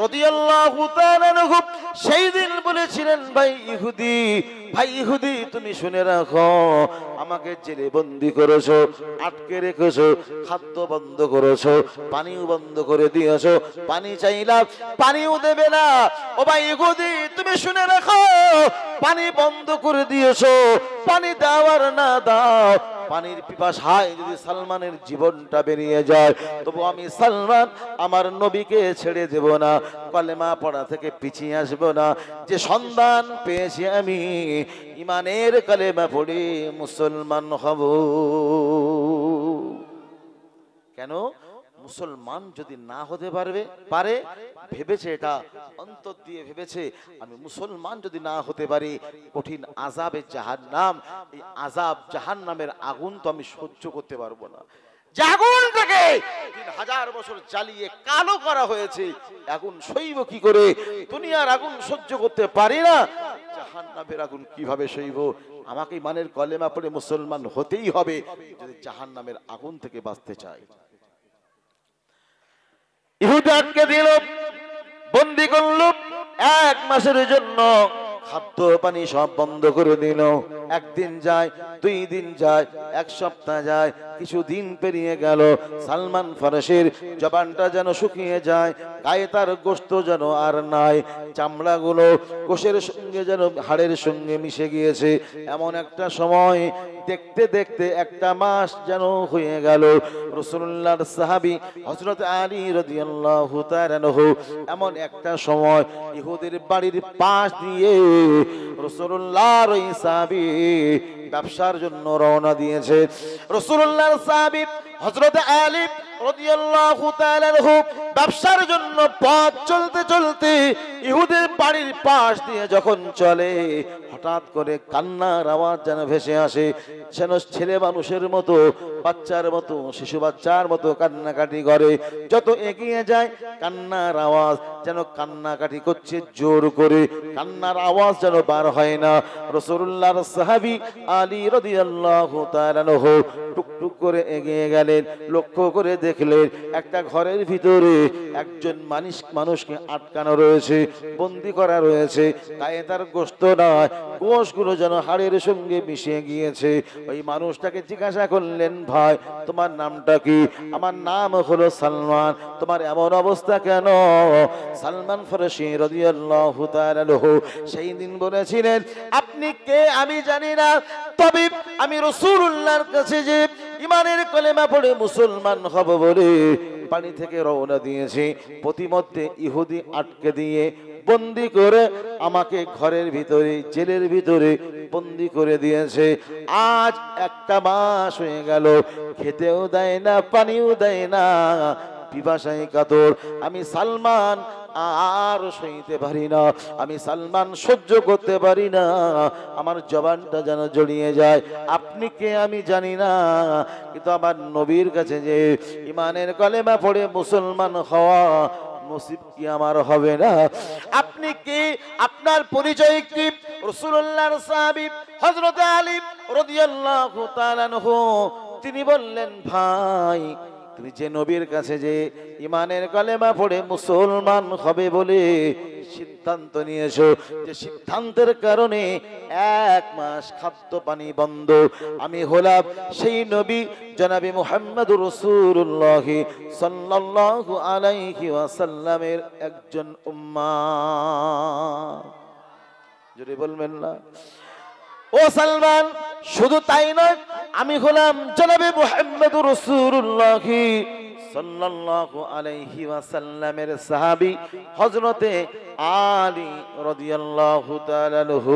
রাদিয়াল্লাহু তাআলা আনহু সেই দিন বলেছিলেন, ভাই ইহুদি, ভাই ইহুদি তুমি শুনে রাখো, আমাকে জেলে বন্দি করেছো, আটকে রেখেছো, খাদ্য বন্ধ করেছো, পানিও বন্ধ করে দিয়েছো, পানি চাইলাম পানিও দেবে না। ও ভাই ইহুদি তুমি শুনে রাখো, পানি বন্ধ করে দিয়েছো, পানি দাও আর না দাও, পানির পিপাসায় যদি সালমানের জীবনটা বেরিয়ে যায়, তবু আমি সালমান আমার নবীকে ছেড়ে দেব না, কলেমা পড়া থেকে পিছিয়ে আসব না। যে সন্ধান পেয়েছি আমি, ইমানের কলেমা পড়ে মুসলমান হব। কেন? মুসলমান যদি না হতে পারে ভেবেছে, এটা অন্তর দিয়ে ভেবেছে, আমি মুসলমান যদি না হতে পারি, কঠিন আযাবে জাহান্নাম, এই আযাব জাহান্নামের আগুন তো আমি সহ্য করতে পারবো না। যে আগুনটাকে 3000 বছর জ্বালিয়ে কালো করা হয়েছে, আগুন সইব কি করে? দুনিয়ার আগুন সহ্য করতে পারি না, জাহান্নামের আগুন কিভাবে সইব? আমাকে ইমানের কলেমা পড়ে মুসলমান হতেই হবে যদি জাহান্নামের আগুন থেকে বাঁচতে চাই। ইহুদি আটকে দিল, বন্দি করল, এক মাসের জন্য খাদ্য পানি সব বন্ধ করে দিল। একদিন যায়, 2 দিন যায়, এক সপ্তাহ যায়, কিছু দিন পেরিয়ে গেল, সালমান ফারসির জবানটা যেন শুকিয়ে যায়, গায়ে তার গোশত যেন আর নাই, চামড়াগুলো গোশের সঙ্গে যেন হাড়ের সঙ্গে মিশে গিয়েছে। এমন একটা সময়, দেখতে দেখতে একটা মাস যেন হয়ে গেল। রাসূলুল্লাহর সাহাবী হযরত আলী রাদিয়াল্লাহু তাআলা আনহু এমন একটা সময় ইহুদির বাড়ির পাশ দিয়ে রাসূলুল্লাহর ওই সাহাবী ব্যবসার জন্য রওনা দিয়েছে। রাসূলুল্লাহর সাহাবী হযরত আলী রাদিয়াল্লাহু তাআলা আনহু ব্যবসার জন্য পথ চলতে চলতে ইহুদের বাড়ির পাশ দিয়ে যখন চলে, হঠাৎ করে কান্নার আওয়াজ যেন ভেসে আসে, যেন ছেলে মানুষের মতো, বাচ্চার মতো, শিশু বাচ্চার মতো কান্নাকাটি করে। যত এগিয়ে যায় কান্নার আওয়াজ যেন কান্নাকাটি করছে জোর করে, কান্নার আওয়াজ যেন বার হয় না। রাসূলুল্লাহর সাহাবী আলী রাদিয়াল্লাহু তাআলা আনহু টুকটুক করে এগিয়ে গেলেন, লক্ষ্য করে দেখলেন একটা ঘরের ভিতরে একজন মানুষকে আটকানো রয়েছে, বন্দী করা রয়েছে, গায়ে তার গোশত নয়, গোশগুলো যেন হাড়ের সঙ্গে মিশে গিয়েছে। ওই মানুষটাকে জিজ্ঞাসা করলেন, ভাই তোমার নামটা কি? আমার নাম হলো সালমান, তোমার এমন অবস্থা কেন? সালমান ফারসি রাদিয়াল্লাহু তাআলা আনহু সেই দিন বলেছিলেন, আপনি কে আমি জানি না, তবে আমি রাসূলুল্লাহর কাছে যে ইমানের কলেমা পড়ে মুসলমান হব বলে পানি থেকে রওনা দিয়েছি, প্রতিমধ্যে ইহুদি আটকে দিয়ে বন্দি করে আমাকে ঘরের ভিতরে, জেলের ভিতরে বন্দি করে দিয়েছে। আজ একটা মাস হয়ে গেল, খেতেও দেয় না, পানিও দেয় না, পিপাসায় কাতর। আমি সালমান আর সইতে পারি না, আমি সালমান সহ্য করতে পারি না, আমার জবানটা যেন জড়িয়ে যায়। আপনি কে আমি জানি না, কিন্তু আমার নবীর কাছে যে ইমানের কলেমা পড়ে মুসলমান হওয়া নসিব কি আমার হবে না? আপনি কি, আপনার পরিচয় কি? রাসূলুল্লাহর সাহাবী হযরত আলী রাদিয়াল্লাহু তাআলা আনহু তিনি বললেন, ভাই তুমি যে নবীর কাছে যে ইমানের কালেমা পড়ে মুসলমান হবে বলে সিদ্ধান্ত নিয়েছো, যে সিদ্ধান্তের কারণে 1 মাস খাদ্য পানি বন্ধ, আমি হলাম সেই নবী জনাবে মুহাম্মদুর রাসূলুল্লাহ সাল্লাল্লাহু আলাইহি ওয়াসাল্লামের একজন উম্মাত। জোরে বলবেন না? ও সালমান, শুধু তাই নয়, আমি হলাম জনাবে মুহাম্মদুর রাসূলুল্লাহ সাল্লাল্লাহু আলাইহি ওয়াসাল্লামের সাহাবী হযরতে আলী রাদিয়াল্লাহু তাআলা আনহু,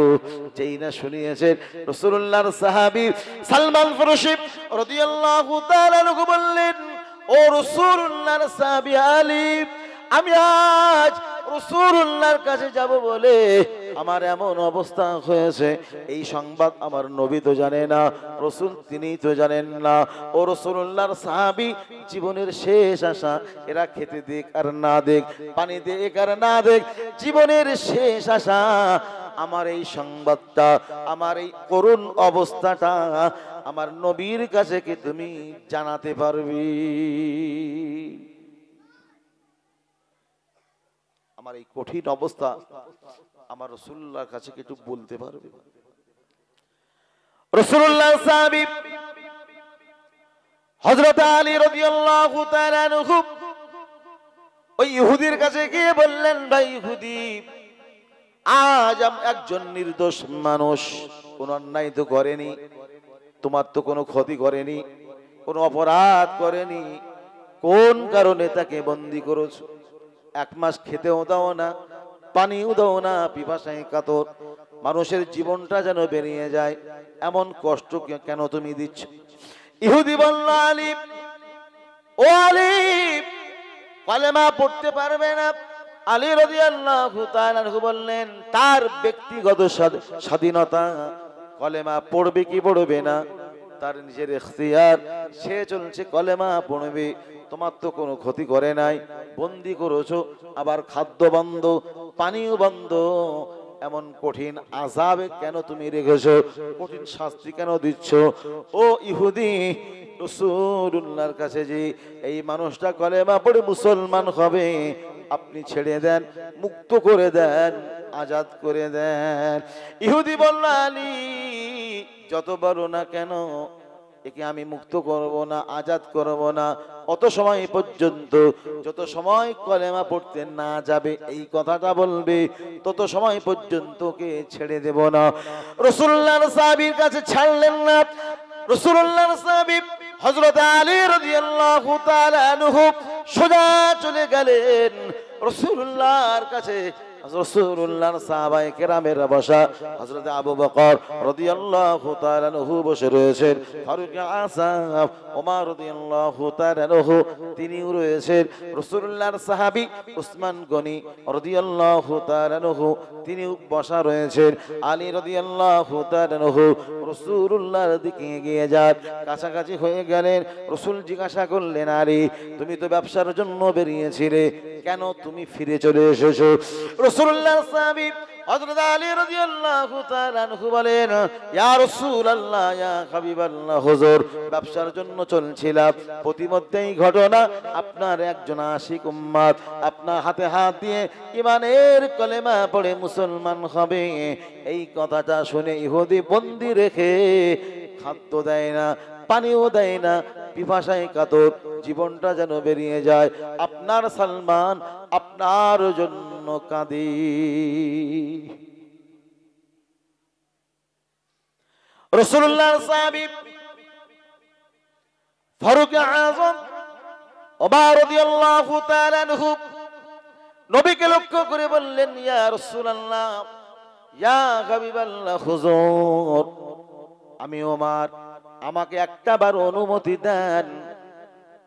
যেই না শুনিয়েছেন রাসূলুল্লাহর সাহাবী সালমান ফারসি রাদিয়াল্লাহু তাআলা আনহু বললেন, ও রাসূলুল্লাহর সাহাবী আলী, আমি আজ রাসূলুল্লাহর কাছে যাব বলে আমার এমন অবস্থা হয়েছে, এই সংবাদ আমার নবী তো জানে না, রাসূল তিনি তো জানেন না। ও রাসূলুল্লাহর সাহাবী, জীবনের শেষ আশা, এরা খেতে দিক আর না দিক, পানি দিক আর না দিক, জীবনের শেষ আশা আমার এই সংবাদটা, আমার এই করুণ অবস্থাটা আমার নবীর কাছে কি তুমি জানাতে পারবি? আমার এই কঠিন অবস্থা আমার রাসূলুল্লাহর কাছে কি একটু বলতে পারবে? রাসূলুল্লাহর সাহাবী হযরত আলী রাদিয়াল্লাহু তাআলা আনহু ওই ইহুদির কাছে গিয়ে বললেন, ভাই ইহুদি, আজ একজন নির্দোষ মানুষ, কোন অন্যায় তো করেনি, তোমার তো কোনো ক্ষতি করেনি, কোনো অপরাধ করেনি, কোন কারণে তাকে বন্দী করেছো? 1 মাস খেতেও দাও না, পানিও দাও না, পিপাসায় কাতর, মানুষের জীবনটা যেন বেরিয়ে যায়, এমন কষ্ট কেন তুমি দিচ্ছ? ইহুদি বলল, আলী, ও আলী, কালেমা পড়তে পারবে না? আলী রাদিয়াল্লাহু তাআলা আনহু বললেন, তার ব্যক্তিগত স্বাধীনতা, কলেমা পড়বে কি পড়বে না তার নিজের ইখতিয়ার, সে চলছে কলেমা পড়বে, তোমার তো কোনো ক্ষতি করে নাই, বন্দি করেছো, আবার খাদ্য বন্ধ, পানিও বন্ধ, এমন কঠিন আযাবে কেন তুমি রেখেছো? কঠিন শাস্তি কেন দিচ্ছ? ও ইহুদি, রাসূলুল্লাহর কাছে যে এই মানুষটা কলেমা পড়ে মুসলমান হবে, আপনি ছেড়ে দেন, মুক্ত করে দেন, আজাদ করে দেন। ইহুদি বলল, আলী, যত বড় না কেন, একে আমি মুক্ত করব না, আজাদ করব না, অত সময় পর্যন্ত, যত সময় কলেমা পড়তে না যাবে, এই কথাটা বলবে, তত সময় পর্যন্ত কে ছেড়ে দেব না। রাসূলুল্লাহর সাহাবীর কাছে ছাড়লেন না। রাসূলুল্লাহর সাহাবী হযরত আলী রাদিয়াল্লাহু তাআলা আনহু সোজা চলে গেলেন রাসূলুল্লাহর কাছে। রাসূলুল্লাহর সাহাবায়ে কেরামের বসা, হযরত আবু বকর রাদিয়াল্লাহু তাআলা আনহু বসে রয়েছেন, ফারুক আযম ওমর রাদিয়াল্লাহু তাআলা আনহু তিনিও রয়েছেন, রাসূলুল্লাহর সাহাবী উসমান গনি রাদিয়াল্লাহু তাআলা আনহু তিনিও বসা রয়েছেন। আলী রাদিয়াল্লাহু তাআলা আনহু রাসূলুল্লাহর দিকে এগিয়ে যান, কাছাকাছি হয়ে গেলেন। রাসূল জিজ্ঞাসা করলেন, আলী, তুমি তো ব্যবসার জন্য বেরিয়েছিলে, কেন তুমি ফিরে চলে এসেছো? রাসূলুল্লাহর সাহাবী হযরত আলী রাদিয়াল্লাহু তাআলা আনহু বলেন, ইয়া রাসূলুল্লাহ, ইয়া হাবিবাল্লাহ, হুজুর, ব্যবসার জন্য চলছিলাম, প্রতিমধ্যেই ঘটনা, আপনার একজন আশিক উম্মত আপনার হাতে হাত দিয়ে ঈমানের কলেমা পড়ে মুসলমান হবে, এই কথাটা শুনে ইহুদি বন্দী রেখে খাদ্য দেয় না, পানিও দেয় না, পিপাসায় কাতর, জীবনটা যেন বেরিয়ে যায়। আপনার সালমান আপনার জন্য কাঁদি। রাসূলুল্লাহর সাহাবী ফারুক আযম ওমর রাদিয়াল্লাহু তাআলা আনহু নবীকে লক্ষ্য করে বললেন, ইয়া রাসূলুল্লাহ, ইয়া হাবিবাল্লাহ, হুজুর, আমি ওমর, আমাকে একটা বার অনুমতি দেন,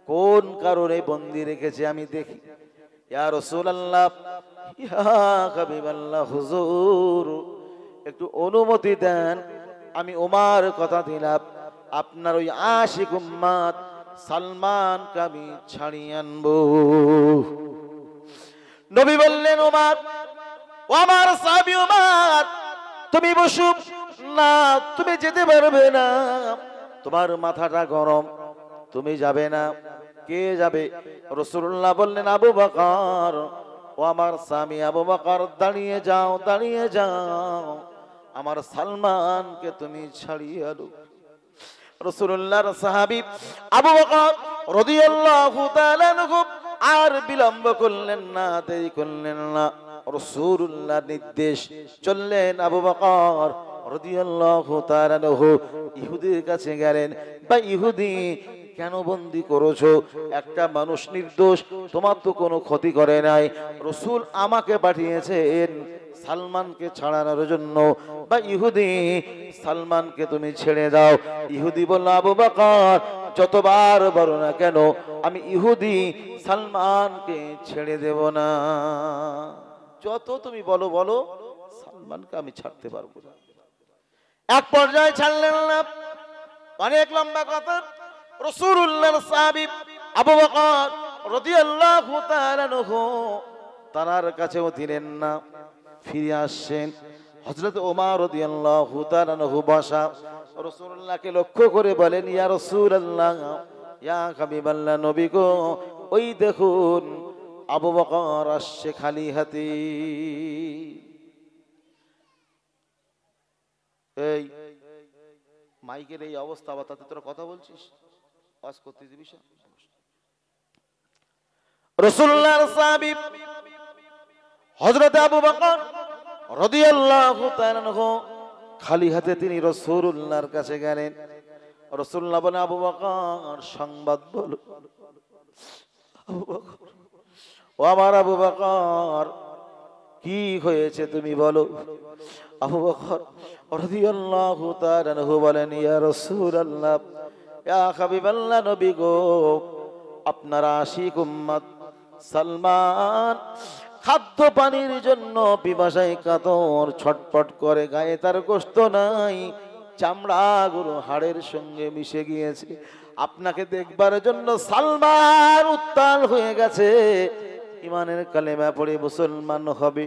কোন কারণে বন্দী রেখেছে আমি দেখি। ইয়া রাসূলুল্লাহ, ইয়া হাবিবাল্লাহ, হুজুর, একটু অনুমতি দেন, আমি ওমর কথা দিলাম, আপনার ওই আশিক উম্মত সালমানকে আমি ছাড়িয়ে আনবো। নবী বললেন, ওমর, ও আমার সাহাবী ওমর, তুমি বসো না, তুমি যেতে পারবে না, তোমার মাথাটা গরম, তুমি যাবে না, কে যাবে? রাসূলুল্লাহ বললেন আবু বকর। ও আমার স্বামী আবু বকর, দাঁড়িয়ে যাও, দাঁড়িয়ে যাও, আমার সালমানকে তুমি ছাড়িয়ে আনো। রাসূলুল্লাহর সাহাবী আবু বকর রাদিয়াল্লাহু তাআলা আনহু আর বিলম্ব করলেন না, দেরি করলেন না। রাসূলুল্লাহ নির্দেশ চললেন। আবু বকর রাদিয়াল্লাহু তাআলা আনহু ইহুদির কাছে গেলেন। বা ইহুদি, কেন বন্দী করেছো? একটা মানুষ নির্দোষ, তোমার তো কোনো ক্ষতি করে নাই। রাসূল আমাকে পাঠিয়েছেন সালমানকে ছাড়ানোর জন্য। বা ইহুদি, সালমানকে তুমি ছেড়ে দাও। ইহুদি বলল, আবু বকর যতবার বলো না কেন, আমি ইহুদি সালমানকে ছেড়ে দেব না। যত তুমি বলো বলো, সালমানকে আমি ছাড়তে পারবো না। এক পর্যায়ে ছাড়লেন না। অনেক লম্বা কথা। রাসূলুল্লাহর সাহাবী আবু বকর রাদিয়াল্লাহু তাআলা আনহু তার কাছেও দিলেন না, ফিরে আসছেন। হযরত ওমর রাদিয়াল্লাহু তাআলা আনহু বসা। রাসূলুল্লাহকে লক্ষ্য করে বলেন, ইয়া রাসূলুল্লাহ, ইয়া হাবিবাল্লাহ, নবী গো, ওই দেখুন আবু বকর আসছে খালি হাতে। এই মাইকের এই অবস্থা, আবার তাতে তোরা কথা বলছিস, ওয়াজ করতে দিবি না। রাসূলুল্লাহর সাহাবী হযরত আবু বকর রাদিয়াল্লাহু তাআলা আনহু খালি হাতে তিনি রাসূলুল্লাহর কাছে গেলেন। রাসূলুল্লাহ বলেন, আবু বকর সংবাদ বলো। আবু বকর, ও আমার আবু বকর, কি হয়েছে তুমি বলো। আবু বকর রাদিয়াল্লাহু তাআলা আনহু বলেন, ইয়া রাসূলুল্লাহ, ইয়া হাবিবাল্লাহ, নবী গো, আপনার আশিক উম্মত সালমান খাদ্য পানির জন্য পিপাসায় কাতর, ছটফট করে, গায়ে তার গোশত নাই, চামড়াগুলো হাড়ের সঙ্গে মিশে গিয়েছে। আপনাকে দেখবার জন্য সালমান উত্তাল হয়ে গেছে, ইমানের কালেমা পড়ে মুসলমান হবে।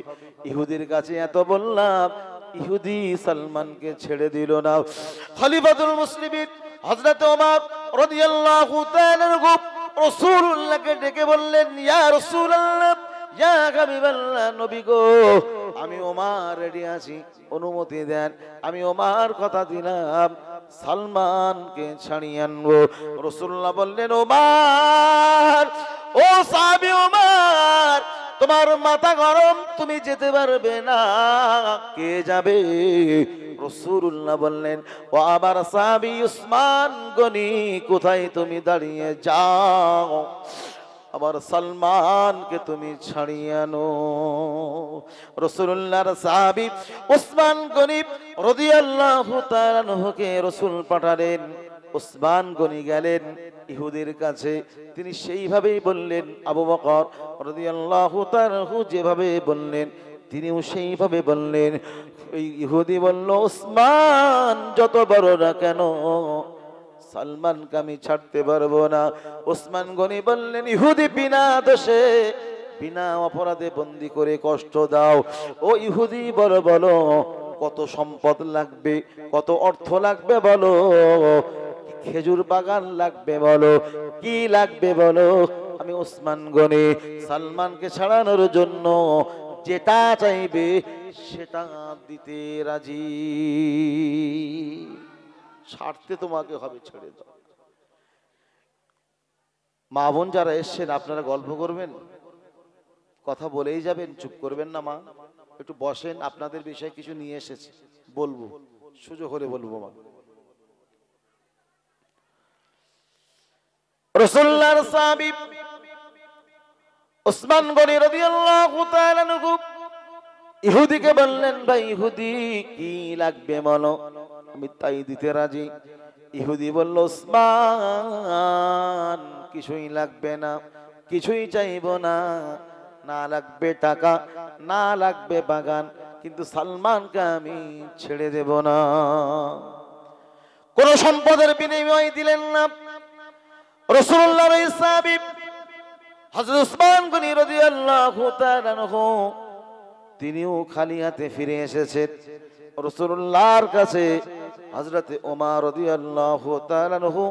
ইহুদির কাছে এত বললাম, ইহুদি সালমানকে ছেড়ে দিল না। খলিফাতুল মুসলিমিন হযরত ওমর রাদিয়াল্লাহু তাআলা আনহু রাসূলুল্লাহকে ডেকে বললেন, ইয়া রাসূলুল্লাহ, ইয়া হাবিবাল্লাহ, নবী গো, আমি ওমর রেডি আছি, অনুমতি দেন। আমি ওমর কথা দিলাম সালমানকে ছাড়িয়ে আনবো। রাসূলুল্লাহ বললেন, ওমর, ও সাহাবী ওমর, তোমার মাথা গরম, তুমি যেতে পারবে না। কে যাবে? রাসূলুল্লাহ বললেন, ও আবার সাহাবী উসমান গনি, কোথায় তুমি দাঁড়িয়ে যাও, আবার সালমানকে তুমি ছাড়িয়ে আনো। রাসূলুল্লাহর সাহাবী উসমান গনি রাদিয়াল্লাহু তাআলা আনহুকে রাসূল পাঠালেন। উসমান গনি গেলেন ইহুদির কাছে। তিনি সেইভাবেই বললেন, আবু বকর রাদিয়াল্লাহু তাআলা আনহু যেভাবে বললেন তিনিও সেইভাবে বললেন। ওই ইহুদি বলল, উসমান যত বড় না কেন, সালমানকে আমি ছাড়তে পারবো না। উসমান গনি বললেন, ইহুদি বিনা দোষে বিনা অপরাধে বন্দী করে কষ্ট দাও। ও ইহুদি, বলো বলো, কত সম্পদ লাগবে, কত অর্থ লাগবে বলো, খেজুর বাগান লাগবে বলো, কি লাগবে বলো, আমি উসমান গনি সালমানকে ছাড়ানোর জন্য যেটা চাইবে সেটা দিতে রাজি। ছাড়তে তোমাকে হবে, ছেড়ে দাও। মা বোন যারা এসছেন, আপনারা গল্প করবেন, কথা বলেই যাবেন, চুপ করবেন না। মা একটু বসেন, আপনাদের বিষয়ে কিছু নিয়ে এসেছি, বলবো, সুযোগ হলে বলবো। মা রাসূলুল্লাহর সাহাবী উসমান গনি রাদিয়াল্লাহু তাআলা আনহু ইহুদিকে বললেন, ভাই ইহুদি, কি লাগবে বলো, আমি তাই দিতে রাজি। ইহুদি বলল, উসমান, কিছুই লাগবে না, কিছুই চাইবো না, না লাগবে টাকা, না লাগবে বাগান, কিন্তু সালমানকে আমি ছেড়ে দেব না। কোন সম্পদের বিনিময় দিলেন না। রাসূলুল্লাহর সাহাবী হযরত উসমান গনি রাদিয়াল্লাহু তাআলা আনহু তিনিও খালি হাতে ফিরে এসেছেন রাসূলুল্লাহর কাছে। হযরত ওমর রাদিয়াল্লাহু তাআলা আনহু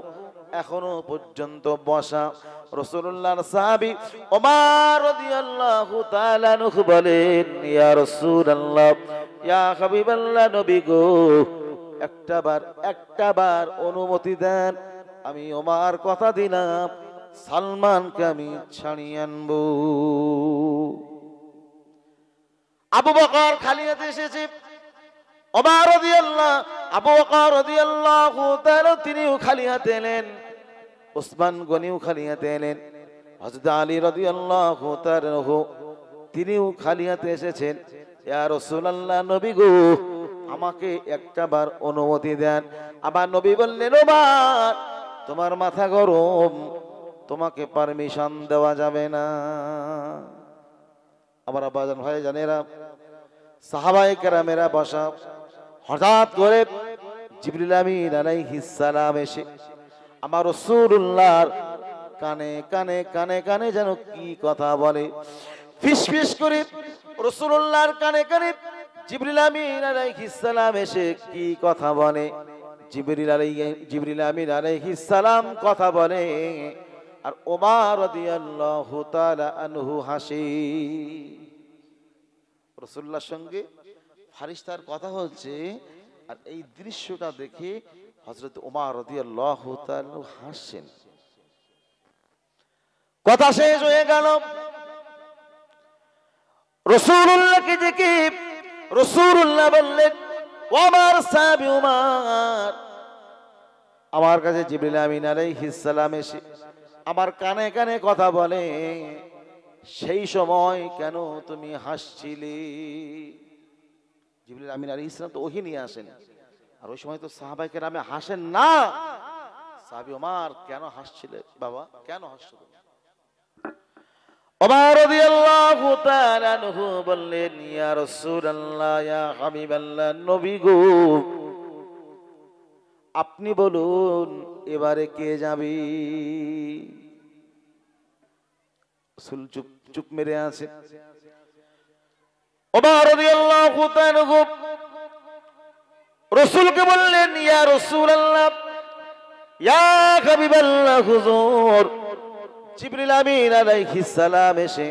এখনো পর্যন্ত বসা। রাসূলুল্লাহর সাহাবী ওমর রাদিয়াল্লাহু তাআলা আনহু বলেন, ইয়া রাসূলুল্লাহ, ইয়া হাবিবাল্লাহ, নবী গো, একটাবার অনুমতি দেন, আমি ওমর কথা দিলাম সালমানকে আমি ছাড়িয়ে আনবো। আবু বকর খালি হাতে এসেছে, ওমর রাদিয়াল্লাহু, আবু বকর রাদিয়াল্লাহু তাআলা তিনিও খালি হাতে এলেন, ওসমান গনিও খালি হাতে এলেন, হযরত আলী রাদিয়াল্লাহু তাআলা তিনিও খালি হাতে এসেছেন। ইয়া রাসূলুল্লাহ, নবী গো, আমাকে একটাবার অনুমতি দেন। আবার নবী বললেন, ওমর, তোমার মাথা গরম, তোমাকে পারমিশন দেওয়া যাবে না। আমার আব্বাজান ভাই জানেরা, সাহাবায়ে কেরামেরা বসা, হঠাৎ করে জিবরিল আমিন আলাইহিস সালাম এসে আমার রাসূলুল্লাহর কানে কানে কানে কানে যেন কি কথা বলে, ফিসফিস করে রাসূলুল্লাহর কানে কানে জিবরিল আমিন আলাইহিস সালাম এসে কি কথা বলে। জিবরিল আমিন আলাইহিস সালাম কথা বলে, আর ওমর রাদিয়াল্লাহু তাআলা আনহু হাসি। রাসূলুল্লাহর সঙ্গে ফারিস্তার কথা হচ্ছে, আর এই দৃশ্যটা দেখে হযরত ওমর রাদিয়াল্লাহু তাআলা হাসছেন। কথা শেষ হয়ে গেল। রাসূলুল্লাহকে দেখে রাসূলুল্লাহ বললেন, ওমর সাহাবী ওমর, আমার কাছে জিবরিল আমিন আলাইহিস সালাম এসে আমার কানে কানে কথা বলে, সেই সময় কেন তুমি হাসছিলে? জিবরিল আমিন আলাইহিস সালাম তো ওহী নিয়ে আসেন, আর ওই সময় তো সাহাবায়ে কেরামে হাসেন না। সাহাবী ওমর, কেন হাসছিলে বাবা, কেন হাসছিলে? ওমর রাদিয়াল্লাহু তাআলা আনহু বললেন, ইয়া রাসূলুল্লাহ, ইয়া হাবিবাল্লাহ, নবী গো, আপনি বলুন এবারে কে যাবে? রাসূল চুপ মেরে আছে। ওমর রাদিয়াল্লাহু তাআলা রাসূলকে বললেন, ইয়া রাসূলুল্লাহ, ইয়া হাবিবাল্লাহ, হুজুর, জিবরিল আমিন আলাইহিস সালাম এসে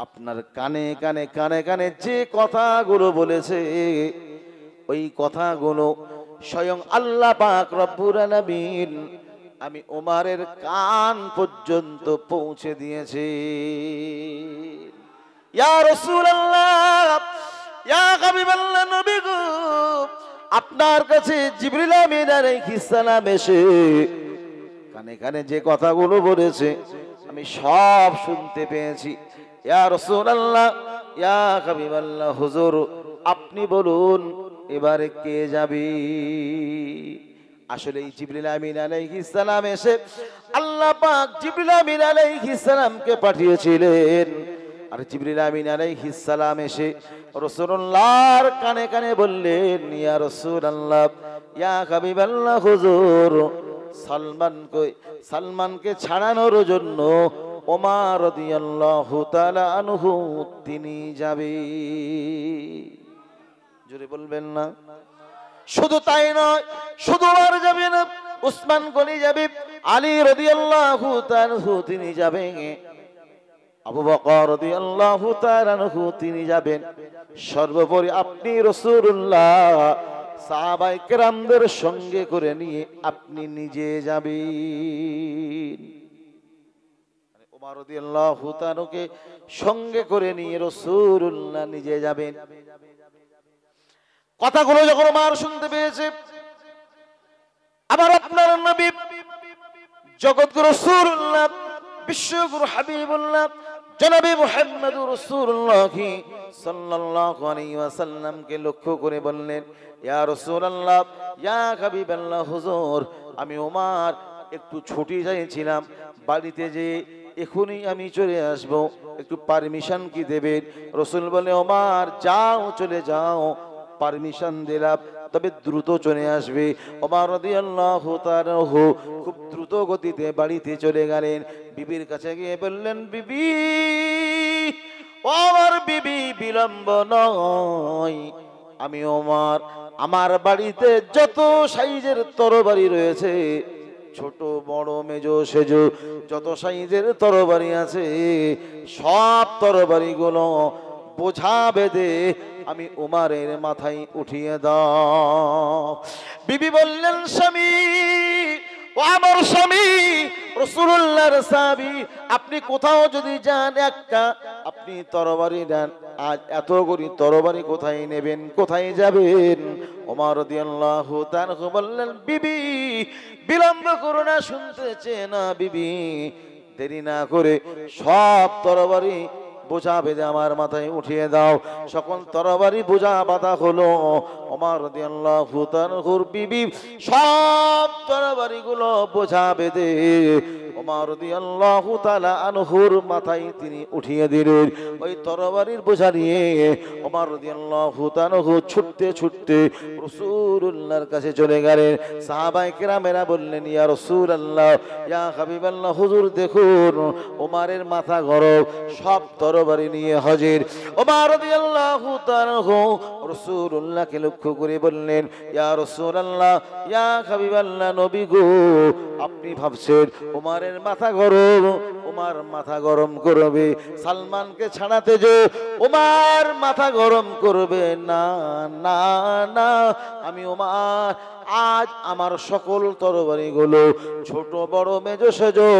আপনার কানে কানে কানে কানে যে কথাগুলো বলেছে, ওই কথাগুলো স্বয়ং আল্লাহ পাক রব্বুল আলামিন আমি ওমরের কান পর্যন্ত পৌঁছে দিয়েছে। ইয়া রাসূলুল্লাহ, ইয়া হাবিবাল্লাহ, নবী গো, আপনার কাছে জিবরিল আমিন আলাইহিস সালাম এসে কানে কানে যে কথাগুলো বলেছে আমি সব শুনতে পেয়েছি। ইয়া রাসূলুল্লাহ, ইয়া হাবিবাল্লাহ, হুজুর, আপনি বলুন এবারে কে যাবে? আসলে জিবরিল আমিন আলাইহিস সালাম এসে আল্লাহ পাক জিবরিল আমিন আলাইহিস সালামকে পাঠিয়েছিলেন, আর জিবরিল আমিন আলাইহিস সালাম এসে রাসূলুল্লাহর কানে কানে বললেন, ইয়া রাসূলুল্লাহ, ইয়া হাবিবাল্লাহ, হুজুর, সালমানকে ছাড়ানোর জন্য ওমর রাদিয়াল্লাহু তাআলা আনহু তিনি যাবে। জোরে বলবেন না? শুধু তাই নয়, শুধু আর যাবে না, উসমান গনি যাবে, আলী রাদিয়াল্লাহু তাআলা তিনি যাবেন, আবু বকর রাদিয়াল্লাহু তাআলা তিনি যাবেন, সর্বোপরি আপনি রাসূলুল্লাহ সাহাবায়ে কেরামদের সঙ্গে করে নিয়ে আপনি নিজে যাবেন। ওমর রাদিয়াল্লাহু তাআলাকে সঙ্গে করে নিয়ে রাসূলুল্লাহ নিজে যাবেন। কথাগুলো যখন ওমর শুনতে পেয়েছে, আবার আপনার নবী জগৎগুরু রাসূলুল্লাহ, বিশ্বগুরু হাবিবুল্লাহ জনাবে মুহাম্মদুর রাসূলুল্লাহ সাল্লাল্লাহু আলাইহি ওয়াসাল্লামকে লক্ষ্য করে বললেন, ইয়া রাসূলুল্লাহ, ইয়া হাবিবাল্লাহ, হুজুর, আমি ওমর একটু ছুটি চাইছিলাম বাড়িতে, যে এখনই আমি চলে আসব, একটু পারমিশন কি দেবেন? রাসূল বলে, ওমর যাও, চলে যাও, পারমিশন দিলাম, তবে দ্রুত চলে আসবে। ওমর রাদিয়াল্লাহু তাআলা খুব দ্রুত গতিতে বাড়িতে চলে গেলেন। বিবির কাছে গিয়ে বললেন, বিবি, ওমর, বিবি, বিলম্ব নয়, আমি ওমর আমার বাড়িতে যত সাইজের তরবারি রয়েছে ছোট বড় মেজো সেজো যত সাইজের তরবারি আছে সব তরবারিগুলো বোঝা বেঁধে আমি উমারের মাথায় উঠিয়ে দাও। বিবি বললেন, স্বামী, ও আমার স্বামী রাসূলুল্লাহর সাহাবী, আপনি কোথাও যদি যান একটা আপনি তরবারি দেন, আজ এতগুলি তরবারি কোথায় নেবেন, কোথায় যাবেন? ওমর রাদিয়াল্লাহু তাআলা বললেন, বিবি বিলম্ব করো না, শুনতেছে না বিবি, দেরি না করে সব তরবারি বোঝা বেঁধে আমার মাথায় উঠিয়ে দাও। সকল তরবারি বোঝা বাঁধা হলো। ওমর রাদিয়াল্লাহু তাআলার বিবি সব তরবারিগুলো বোঝা বেঁধে ওমর রাদিয়াল্লাহু তাআলা আনহুর মাথায় তিনি উঠিয়ে দিলেন। ওই তরবারির বোঝা নিয়ে ওমর রাদিয়াল্লাহু তাআলা ছুটতে ছুটতে রাসূলুল্লাহর কাছে চলে গেলেন। সাহাবায়ে কেরামেরা বললেন, ইয়া রাসূলুল্লাহ, ইয়া হাবিবাল্লাহ, হুজুর দেখুন ওমরের মাথা গরম, সব তরবারি নিয়ে হাজির। ওমর রাদিয়াল্লাহু তাআলা রাসূলুল্লাহকে লক্ষ্য করে বললেন, ইয়া রাসূলুল্লাহ, ইয়া হাবিবাল্লাহ, নবী গো, আপনি ভাবছেন ওমরের মাথা গরম, ওমর মাথা গরম করবে সালমানকে ছাড়াতে, যে ওমর মাথা গরম করবে না, না না, আমি ওমর আজ আমার সকল তরবারিগুলো ছোট বড় মেজো সেজো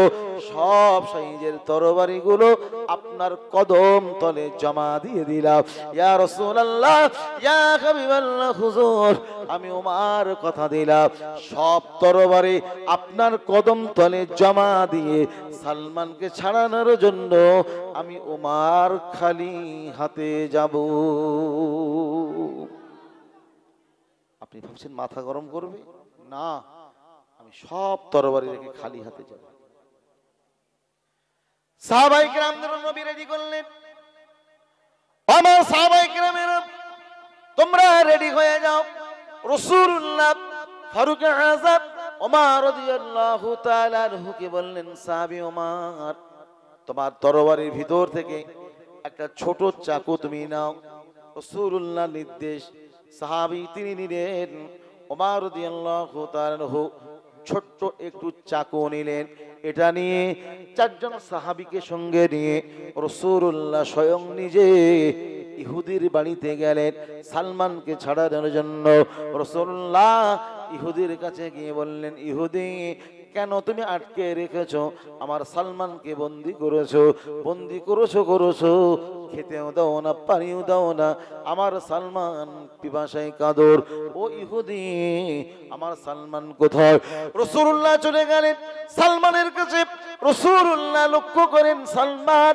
সব সাইজের তরবারিগুলো আপনার কদম তলে জমা দিয়ে দিলাম। ইয়া রাসূলুল্লাহ, ইয়া হাবিবাল্লাহ, হুজুর আমি ওমর কথা দিলাম সব তরবারি আপনার কদম তলে জমা দিয়ে সালমানকে ছাড়ানোর জন্য আমি ওমর খালি হাতে যাব। আপনি ভাবছেন মাথা গরম করবে? না, আমি সব তরবারি রেখে খালি হাতে যাব। সাহাবায়ে কেরামদের নবী রেডি করলেন। আমার সাহাবায়ে কেরামেরা তোমরা রেডি হয়ে যাও। রাসূলুল্লাহ ফারুক আযম ওমর রাদিয়াল্লাহু তাআলা আনহুকে বললেন, সাহাবী ওমর, তোমার তরবারির ভিতর থেকে একটা ছোট চাকু তুমি নাও। রাসূলুল্লাহ নির্দেশ, সাহাবী তিনি নিলেন। ওমর রাদিয়াল্লাহু তাআলা আনহু ছোট্ট একটু চাকু নিলেন। এটা নিয়ে চারজন সাহাবীকে সঙ্গে নিয়ে রাসূলুল্লাহ স্বয়ং নিজে ইহুদির বাড়িতে গেলেন সালমানকে ছাড়ানোর জন্য। রাসূলুল্লাহ ইহুদির কাছে গিয়ে বললেন, ইহুদি, কেন তুমি আটকে রেখেছো আমার সালমানকে? বন্দি করেছো, বন্দি করেছো, খেতেও দাও না, পানিও দাও না, আমার সালমান পিপাসায় কাদর। ও ইহুদি, আমার সালমান কোথায়? রাসূলুল্লাহ চলে গেলেন সালমানের কাছে। রাসূলুল্লাহ লক্ষ্য করেন সালমান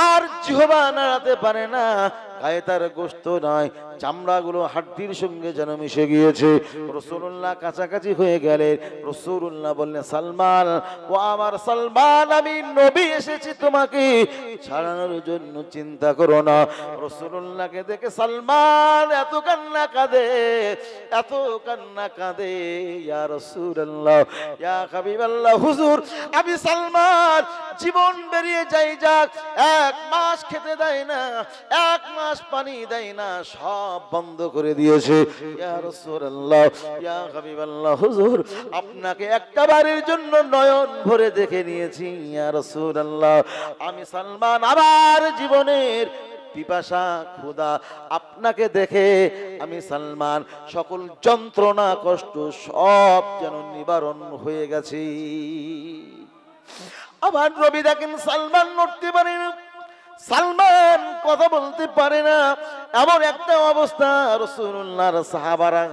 আর জিহ্বা নাড়াতে পারে না, গায়ে তার গোশত নাই, চামড়াগুলো হাড্ডির সঙ্গে যেন মিশে গিয়েছে। রাসূলুল্লাহ কাছাকাছি হয়ে গেলেন। রাসূলুল্লাহ বললেন, সালমান, ও আমার সালমান, আমি নবী এসেছি তোমাকে ছাড়ানোর জন্য, চিন্তা করো না। রাসূলুল্লাহকে দেখে সালমান এত কান্না কাঁদে, এত কান্না কাঁদে। ইয়া রাসূলুল্লাহ, ইয়া হাবিবাল্লাহ, হুজুর আমি সালমান জীবন বেরিয়ে যাই যাক, 1 মাস খেতে দেয় না, 1 মাস পানি দেয় না, সব বন্ধ করে দিয়েছে। ইয়া রাসূলুল্লাহ, ইয়া হাবিবাল্লাহ, হুজুর আপনাকে একটা বারের জন্য নয়ন ভরে দেখে নিয়েছি। ইয়া রাসূলুল্লাহ, আমি সালমান আমার জীবনের পিপাসা ক্ষুধা আপনাকে দেখে আমি সালমান সকল যন্ত্রণা কষ্ট সব যেন নিবারণ হয়ে গেছে। আবার নবী দেখেন সালমান নড়তে পারে না, সালমান কথা বলতে পারে না, এমন একটা অবস্থা। রাসূলুল্লাহর সাহাবারা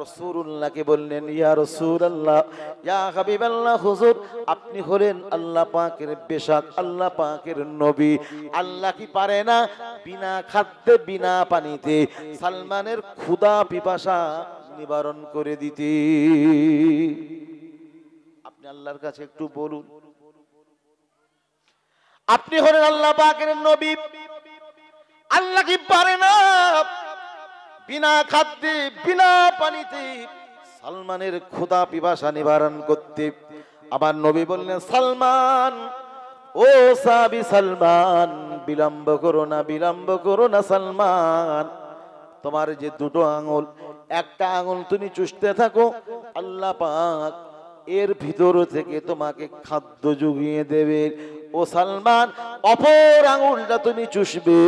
রাসূলুল্লাহকে বললেন, ইয়া রাসূলুল্লাহ, ইয়া হাবিবাল্লাহ, হুজুর আপনি হলেন আল্লাহ পাকের বেশক, আল্লাহ পাকের নবী, আল্লাহ কি পারে না বিনা খাদ্যে বিনা পানিতে সালমানের ক্ষুধা পিপাসা নিবারণ করে দিতে? আপনি আল্লাহর কাছে একটু বলুন, আপনি হলেন আল্লাহ পাকের নবী, আল্লাহ কি পারে না বিনা খাদ্যে বিনা পানিতে সালমানের ক্ষুধা পিপাসা নিবারণ করতে? আবার নবী বললেন, সালমান, ও সাহাবী সালমান, বিলম্ব করো না, বিলম্ব করো না সালমান, তোমার যে দুটো আঙুল, একটা আঙুল তুমি চুষতে থাকো, আল্লাহ পাক এর ভিতর থেকে তোমাকে খাদ্য জুগিয়ে দেবে। ও সালমান, অপর আঙুলটা তুমি চুষবে,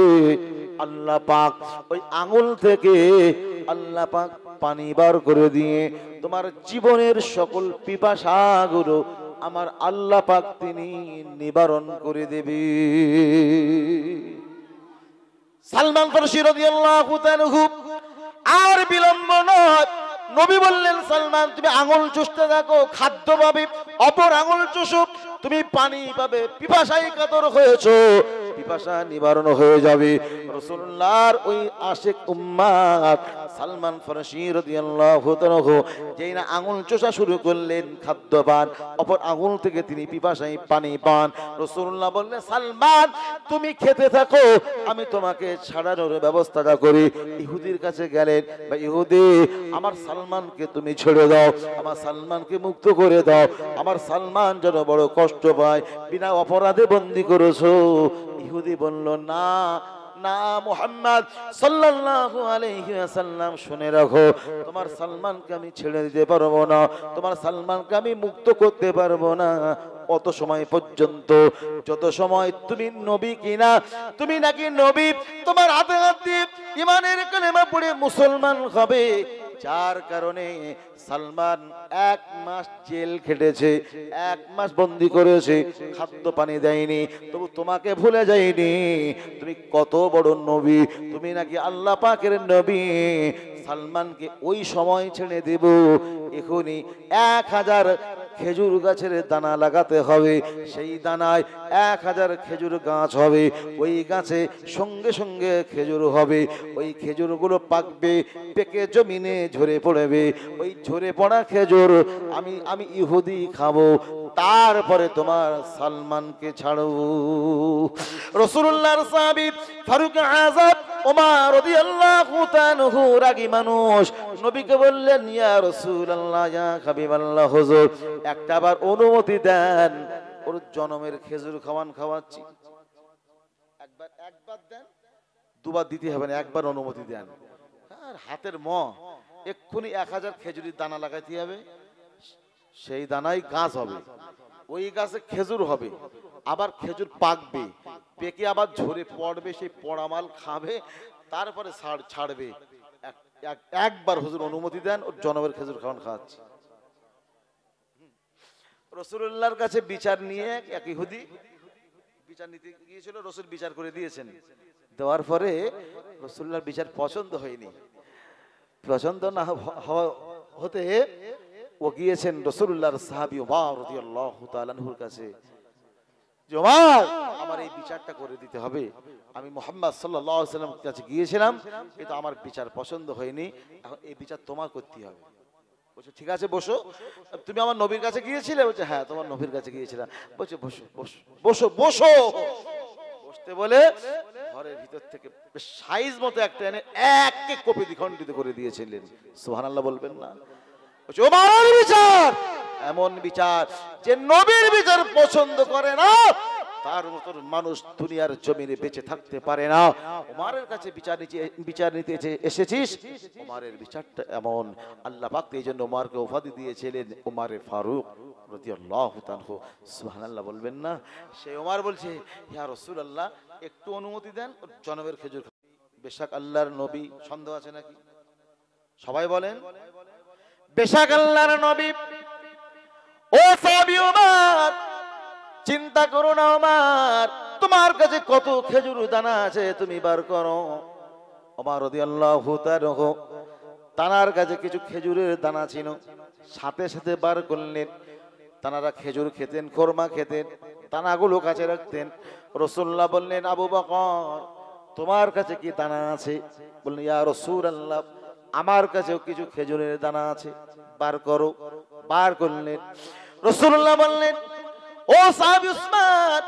আল্লাহ পাক ওই আঙুল থেকে আল্লাহ পাক পানি বার করে দিয়ে তোমার জীবনের সকল পিপাসাগুলো আমার আল্লাহ পাক তিনি নিবারণ করে দেবে। সালমান ফারসি রাদিয়াল্লাহু তাআলা আর বিলম্ব নয়, নবী বললেন সালমান তুমি আঙুল চুষতে থাকো, খাদ্য পাবে, অপর আঙুল চুষো, তুমি পানি পাবে, পিপাসায় কাতর হয়েছো, পিপাসা নিবারণ হয়ে যাবে। রাসূলুল্লাহর ওই আশিক উম্মত সালমান ফারসি রাদিয়াল্লাহু তাআলা যেই না আঙুল চোষা শুরু করলেন, খাদ্য পান, অপর আঙুল থেকে তিনি পিপাসায় পানি পান। রাসূলুল্লাহ বললেন সালমান তুমি খেতে থাকো, আমি তোমাকে ছাড়ানোর ব্যবস্থাটা করি। ইহুদির কাছে গেলেন, বা ইহুদি আমার সালমানকে তুমি ছেড়ে দাও, আমার সালমানকে মুক্ত করে দাও, আমার সালমান যেন বড় কষ্ট পায়, বিনা অপরাধে বন্দী করেছো। ইহুদি বলল না না মুহাম্মদ সাল্লাল্লাহু আলাইহি ওয়াসাল্লাম, শুনে রাখো তোমার সালমানকে আমি ছেড়ে দিতে পারবো না, তোমার সালমানকে আমি মুক্ত করতে পারবো না অত সময় পর্যন্ত যত সময় তুমি নবী কিনা, তুমি নাকি নবী, তোমার হাতে হাতে ঈমানের কালেমা পড়ে মুসলমান হবে। যার কারণে সালমান 1 মাস জেল খেটেছে, 1 মাস বন্দী করেছে, খাদ্য পানি দেয়নি, তবু তোমাকে ভুলে যায়নি। তুমি কত বড় নবী, তুমি নাকি আল্লাহ পাকের নবী। সালমানকে ওই সময় ছেড়ে দেব, এখনই 1000 খেজুর গাছের দানা লাগাতে হবে, সেই দানায় 1000 খেজুর গাছ হবে, ওই গাছে সঙ্গে সঙ্গে খেজুর হবে, ওই খেজুরগুলো পাকবে, পেকে জমিনে ঝরে পড়বে, ওই ঝরে পড়া খেজুর আমি ইহুদি খাবো, তারপরে তোমার সালমানকে ছাড়বো। রাসূলুল্লাহর সাহাবী ফারুক আযম ওমর রাদিয়াল্লাহু তাআলা রাগী মানুষ, নবীকে বললেন ইয়া রাসূলুল্লাহ ইয়া হাবিবাল্লাহ হুজুর একটাবার অনুমতি দেন, ওর জনমের খেজুর খাওয়াচ্ছি, একবার দেন, দুবার দিতে হবে না, একবার অনুমতি দেন। আর হাতের ম এক্ষুনি 1000 খেজুরির দানা লাগাইতে হবে, সেই দানাই গাছ হবে, ওই গাছে খেজুর হবে, আবার খেজুর পাকবে, পেকে আবার ঝরে পড়বে, সেই পড়া মাল খাবে, তারপরে ছাড়বে। একবার হুজুর অনুমতি দেন, ওর জনমের খেজুর খাওয়াচ্ছি। রাসূলুল্লাহর কাছে বিচার নিয়ে এক ইহুদি বিচার নিতে গিয়েছিল, রাসূল বিচার করে দিয়েছেন। দেওয়ার পরে রাসূলুল্লাহর বিচার পছন্দ হয়নি, পছন্দ না হতে ও গিয়েছেন রাসূলুল্লাহর সাহাবী ওমর রাদিয়াল্লাহু তাআলা আনহুর কাছে, যে ওমর আমার এই বিচারটা করে দিতে হবে, আমি মুহাম্মদ সাল্লাল্লাহু আলাইহি ওয়াসাল্লামের কাছে গিয়েছিলাম, কিন্তু আমার বিচার পছন্দ হয়নি, এখন এই বিচার তোমার করতে হবে। বলছে ঠিক আছে বসো, তুমি আমার নবীর কাছে গিয়েছিলে? বলছে হ্যাঁ তোমার নবীর কাছে গিয়েছিলাম। বলছে বসো বসো বসো বসো, বসতে বলে ঘরের ভিতর থেকে সাইজ মতো একটা এনে এক এক কপি দ্বিখণ্ডিত করে দিয়েছিলেন। সুবহানাল্লাহ বলবেন না? বলছে ওমরের বিচার এমন বিচার যে নবীর বিচার পছন্দ করে না, তার মতো মানুষ দুনিয়ার জমিনে বেঁচে থাকতে পারে না। ওমরের কাছে বিচার নিতে এসেছিস, ওমরের বিচারটা এমন। আল্লাহ পাক এই জন্য ওমরকে উপাধি দিয়েছিলেন ওমরে ফারুক রাদিয়াল্লাহু তাআলা। সুবহানাল্লাহ বলবেন না? সেই ওমর বলছে ইয়া রাসূলুল্লাহ একটু অনুমতি দেন, জনমের খেজুর। বেশক আল্লাহর নবী, সন্দেহ আছে নাকি? সবাই বলেন বেশক আল্লাহর নবী। ও সাহাবী ওমর চিন্তা করো না ওমর, তোমার কাছে কত খেজুর দানা আছে তুমি বার করো। ওমর রাদিয়াল্লাহু তাআলা তানার কাছে কিছু খেজুরের দানা ছিল, সাথে সাথে বার করলেন। তানারা খেজুর খেতেন, খোরমা খেতেন, দানাগুলো কাছে রাখতেন। রাসূলুল্লাহ বললেন আবু বকর তোমার কাছে কি দানা আছে? বললেন ইয়া রাসূলুল্লাহ আমার কাছেও কিছু খেজুরের দানা আছে, বার করো। বার করলেন। রাসূলুল্লাহ বললেন ও সাহাবী উসমান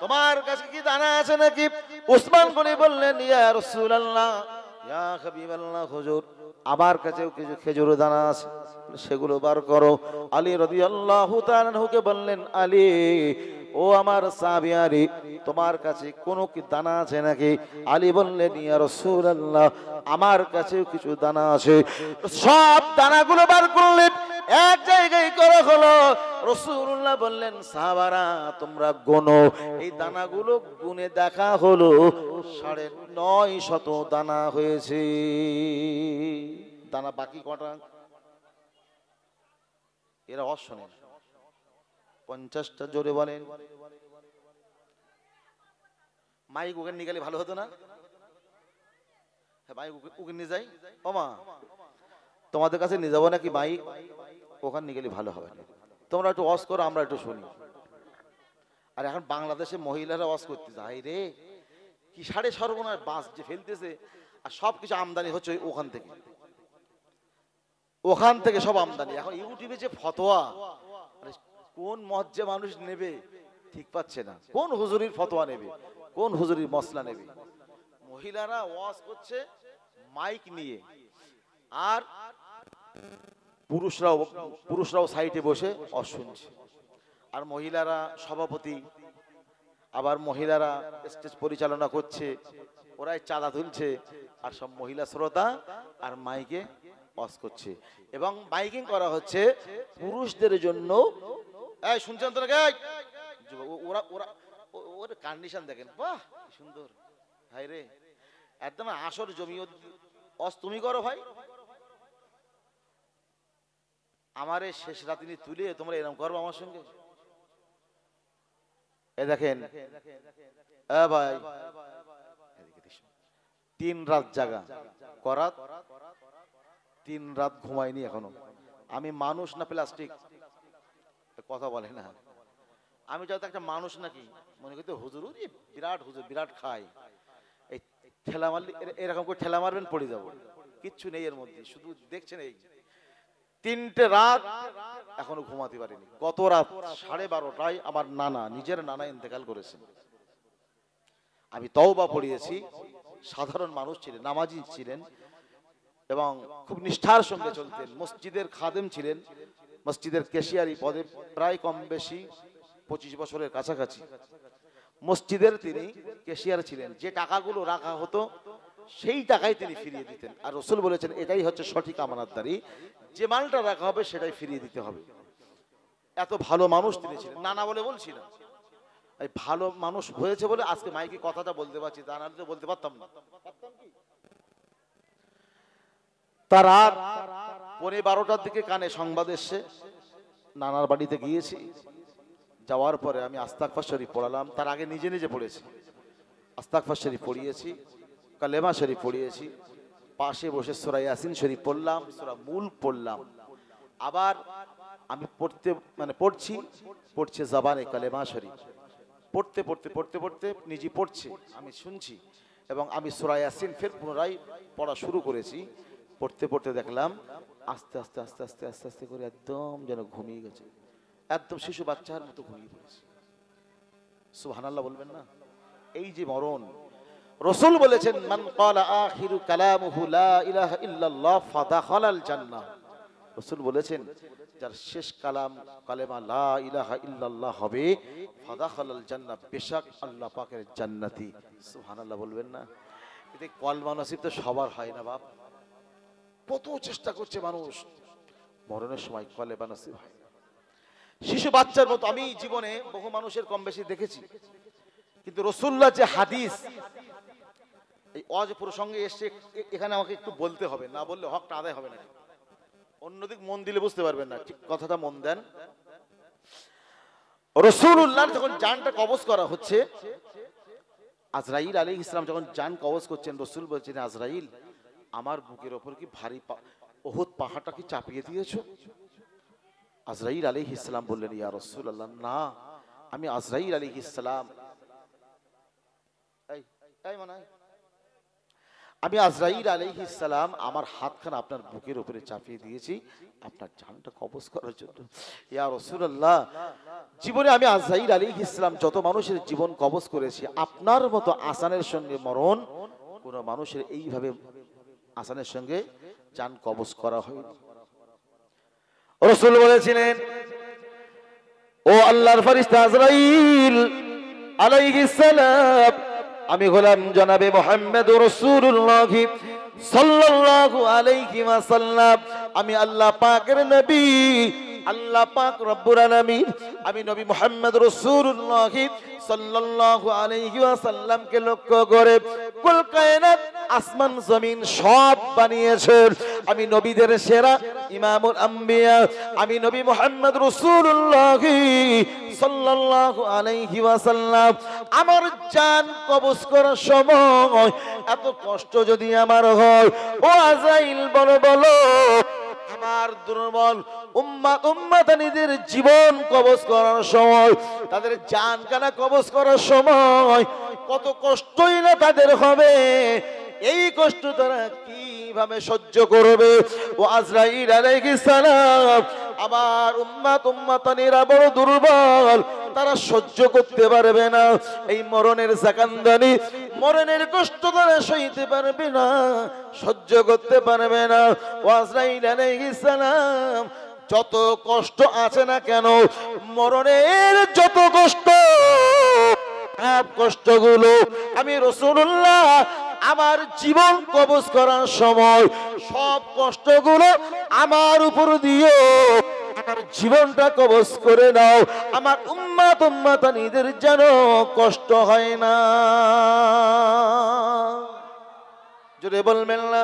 তোমার কাছে কি দানা আছে নাকি? উসমান গনি বললেন ইয়া রাসূলুল্লাহ ইয়া হাবিবাল্লাহ হুজুর আমার কাছেও কিছু খেজুরের দানা আছে, সেগুলো বার করো। আলী রাদিয়াল্লাহু তাআলা আনহুকে বললেন আলী ও আমার সাহাবী আলী তোমার কাছে কোনো কি দানা আছে নাকি? আলী বললেন ইয়া রাসূলুল্লাহ আমার কাছেও কিছু দানা আছে। সব দানাগুলো বার করলেন, এক জায়গায় করা হলো। রাসূলুল্লাহ বললেন, সাহাবারা তোমরা গোনো। এই দানাগুলো গুনে দেখা হলো 950 দানা হয়েছে। দানা বাকি কটা? এরা অশোনে 50টা, জোরে বলেন। মাইক ওখানে নিয়ে গেলে ভালো হতো না? হ্যাঁ, মাইক ওখানে নিয়ে যাই। ও মা, তোমাদের কাছে নিয়ে যাবো নাকি মাইক? ওখানে নিয়ে গেলে ভালো হবে। তোমরা একটু ওয়াজ করো, আমরা একটু শুনি। আর এখন বাংলাদেশে মহিলারা ওয়াজ করতে যায় রে, কি সাড়ে সর্বনাশ বাস যে ফেলতেছে। আর সব কিছু আমদানি হচ্ছে ওখান থেকে, ওখান থেকে সব আমদানি। এখন ইউটিউবে যে ফতোয়া, কোন মজ্জে মানুষ নেবে ঠিক পাচ্ছে না। কোন হুজুরির ফতোয়া নেবে, কোন হুজুরির মসলা নেবে। মহিলারা ওয়াজ করছে মাইক নিয়ে, আর পুরুষরাও সাইডে বসে ওয়াজ শুনছে। আর মহিলারা সভাপতি, আবার মহিলারা স্টেজ পরিচালনা করছে, ওরাই চাঁদা তুলছে, আর সব মহিলা শ্রোতা আর মাইকে ওয়াজ করছে। এবং মাইকিং করা হচ্ছে পুরুষদের জন্য। এই শুনছেন তো নাকি? ওরা ওরা ওর কন্ডিশন দেখেন, বাহ কি সুন্দর। ভাই রে, একদম আসর জমি ওয়াজ তুমি করো ভাই। আমারে শেষ রাতিনি তুলে তোমরা এরকম করবো আমার সঙ্গে? এ দেখেন ভাই, 3 রাত জাগা করাত, 3 রাত ঘুমাইনি এখনো। আমি মানুষ না প্লাস্টিক? কথা বলে না। আমি যাতে একটা মানুষ নাকি মনে করতে হুজুর, বিরাট হুজুর, বিরাট খায়। এই ঠেলা মারলে এরকম করে ঠেলা মারবেন, পড়ে যাবো। কিচ্ছু নেই এর মধ্যে, শুধু দেখছেন এই 3টে রাত এখনো ঘুমাতে পারিনি। গত রাত 12:30টায় আমার নানা, নিজের নানা ইন্তেকাল করেছেন। আমি তওবা পড়িয়েছি। সাধারণ মানুষ ছিলেন, নামাজি ছিলেন এবং খুব নিষ্ঠার সঙ্গে চলতেন। মসজিদের খাদেম ছিলেন, মসজিদের ক্যাশিয়ারি পদে প্রায় কম বেশি 25 বছরের কাছাকাছি মসজিদের তিনি ক্যাশিয়ার ছিলেন। যে টাকাগুলো রাখা হতো সেই টাকাই তিনি ফিরিয়ে দিতেন। আর রাসূল বলেছেন এটাই হচ্ছে সঠিক আমানতদারি, যে মালটা রাখা হবে সেটাই ফিরিয়ে দিতে হবে। এত ভালো মানুষ তিনি ছিলেন। নানা বলে বলছি না, এই ভালো মানুষ হয়েছে বলে আজকে মাইকে কথাটা বলতে পারছি, তা না হলে বলতে পারতাম না। তার রাত 12:15টার দিকে কানে সংবাদ এসছে, নানার বাড়িতে গিয়েছি। যাওয়ার পরে আমি আস্তাগফার শরীফ পড়ালাম। তার আগে নিজে নিজে পড়েছি, আস্তাগফার শরীফ পড়িয়েছি, কালেমা শরীফ পড়িয়েছি, পাশে বসে সূরা ইয়াসিন শরীফ পড়লাম, সূরা মুলক পড়লাম। আবার আমি পড়ছে জবানে কালেমা শরীফ। পড়তে পড়তে পড়তে পড়তে নিজে পড়ছে, আমি শুনছি, এবং আমি সূরা ইয়াসিন ফের পুনরায় পড়া শুরু করেছি। পড়তে পড়তে দেখলাম আস্তে আস্তে আস্তে আস্তে আস্তে আস্তে করে একদম যেন ঘুমিয়ে গেছে, একদম শিশু বাচ্চার মতো ঘুমিয়ে পড়েছে। সুবহানাল্লাহ বলবেন না? এই যে মরণ। রাসূল বলেছেন মান ক্বালা আখিরু কালামুহু লা ইলাহা ইল্লাল্লাহ ফাদাখালাল জান্নাহ। রাসূল বলেছেন যার শেষ কালাম কালেমা লা ইলাহা ইল্লাল্লাহ হবে, ফাদাখালাল জান্নাহ, বেশক আল্লাহ পাকের জান্নাতি। সুবহানাল্লাহ বলবেন না? এতে কলমা নসিব তো সবার হয় না বাপ। কত চেষ্টা করছে মানুষ, মরণের সময় কলেমা নসিব হয়। শিশু বাচ্চার মতো আমি জীবনে বহু মানুষের কম বেশি দেখেছি, কিন্তু রাসূলুল্লাহ যে হাদিস এই ওয়াজ প্রসঙ্গে এসে এখানে আমাকে একটু বলতে হবে, না বললে হকটা আদায় হবে না। অন্যদিক মন দিলে বুঝতে পারবেন না, ঠিক কথাটা মন দেন। রাসূলুল্লাহ যখন জানটা কবজ করা হচ্ছে, আজরাইল আলাইহিস সালাম যখন জান কবজ করছেন, রাসূল বলছেন আজরাইল আমার বুকের ওপর কি ভারী উহুদ পাহাড়টা কি চাপিয়ে দিয়েছো? আজরাইল আলাইহিস সালাম বললেন ইয়া রাসূলুল্লাহ, না, আমি আজরাইল আলাইহিস সালাম, আমি আজরাইল আলাইহিস সালাম আমার হাতখানা আপনার বুকের উপরে চাপিয়ে দিয়েছি আপনার জানটা কবজ করার জন্য। ইয়া রাসূলুল্লাহ, জীবনে আমি আজরাইল আলাইহিস সালাম যত মানুষের জীবন কবজ করেছি, আপনার মতো আসানের সঙ্গে মরণ কোন মানুষের এইভাবে আসানের সঙ্গে জান কবজ করা হয়নি। রাসূল বলেছিলেন ও আল্লাহর ফেরেশতা আজরাইল আলাইহিস সালাম, আমি হলাম জনাবে মুহাম্মদুর রাসূলুল্লাহ সাল্লাল্লাহু আলাইহি ওয়াসাল্লাম। আমি আল্লাহ পাকের নবী, আল্লাহ পাক রব্বুল আলামিন আমি নবী মুহাম্মদ রাসূলুল্লাহ সাল্লাল্লাহু আলাইহি ওয়াসাল্লামকে লক্ষ্য করে কুল কায়নাত আসমান জমিন সব বানিয়েছেন। আমি নবীদের সেরা ইমামুল আম্বিয়া, আমি নবী মুহাম্মদ রাসূলুল্লাহ সাল্লাল্লাহু আলাইহি ওয়াসাল্লাম আমার জান কবজ করার সময় এত কষ্ট যদি আমার হয়, ও আজরাইল বলো বলো আমার দুর্বল উম্মতানিদের জীবন কবজ করার সময়, তাদের জান কানা কবজ করার সময় কত কষ্টই না তাদের হবে, এই কষ্ট তারা কিভাবে সহ্য করবে? ও আজরাইল আলাইহিস সালাম আমার উম্মতানিরা বড় দুর্বল, তারা সহ্য করতে পারবে না এই মরণের জাকান্দানি, মরণের কষ্ট তারা সইতে পারবে না, সহ্য করতে পারবে না। ও আজরাইল আলাইহিস সালাম যত কষ্ট আছে না কেন, মরণের যত কষ্ট, সব কষ্টগুলো আমি রাসূলুল্লাহ আমার জীবন কবজ করার সময় সব কষ্টগুলো আমার উপর দিয়ে আমার জীবনটা কবজ করে দাও, আমার উম্মতানিদের যেন কষ্ট হয় না। জোরে বলবেন না?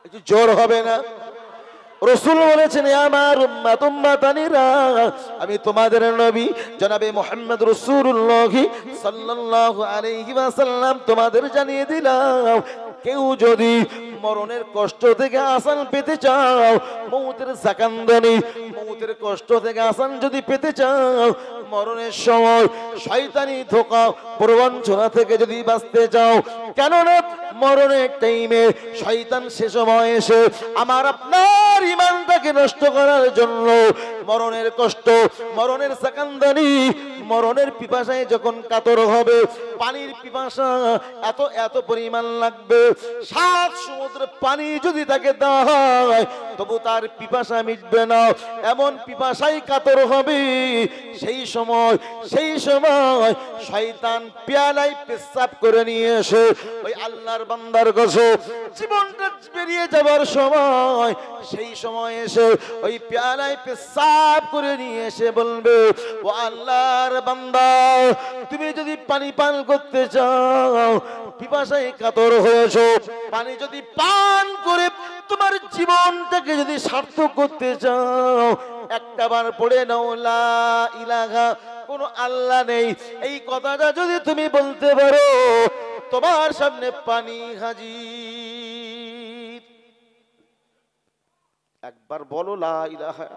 একটু জোর হবে না? রাসূল বলেছেন আমার উম্মতানিরা আমি তোমাদের নবী জনাবে মুহাম্মদ রাসূলুল্লাহ সাল্লাল্লাহু আলাইহি ওয়াসাল্লাম তোমাদের জানিয়ে দিলাম, কেউ যদি মরণের কষ্ট থেকে আসান পেতে চাও, মৌতের জাকান্দানি মৌতের কষ্ট থেকে আসান যদি পেতে চাও, মরণের সময় শয়তানি ধোঁকা প্রবঞ্চনা থেকে যদি বাঁচতে চাও, কেননা মরণের টাইমে শয়তান সে সময় এসে আমার আপনার ঈমানটাকে নষ্ট করার জন্য মরণের কষ্ট, মরণের জাকান্দানি, মরণের পিপাসায় যখন কাতর হবে, পানির পিপাসা এত এত পরিমাণ লাগবে, 7 সমুদ্র পানি যদি তাকে দেওয়া হয় তবু তার পিপাসা মিটবে না, এমন পিপাসায় কাতর হবে। সেই সময় শয়তান পেয়ালায় পেশাব করে নিয়ে এসে ওই আল্লাহর বান্দার কাছে জীবনটা বেরিয়ে যাবার সময়, সেই সময় এসে ওই পেয়ালায় পেশাব করে নিয়ে এসে বলবে, ও আল্লাহর বান্দা তুমি যদি পানি পান করতে চাও, পিপাসায় কাতর হয়েছো, পানি যদি পান করে তোমার জীবনটাকে যদি সার্থক করতে চাও, একটাবার পড়ে নাও লা ইলাহা, কোনো আল্লাহ নেই, এই কথাটা যদি তুমি বলতে পারো, তোমার সামনে পানি হাজির। একবার বলো লা ইলাহা,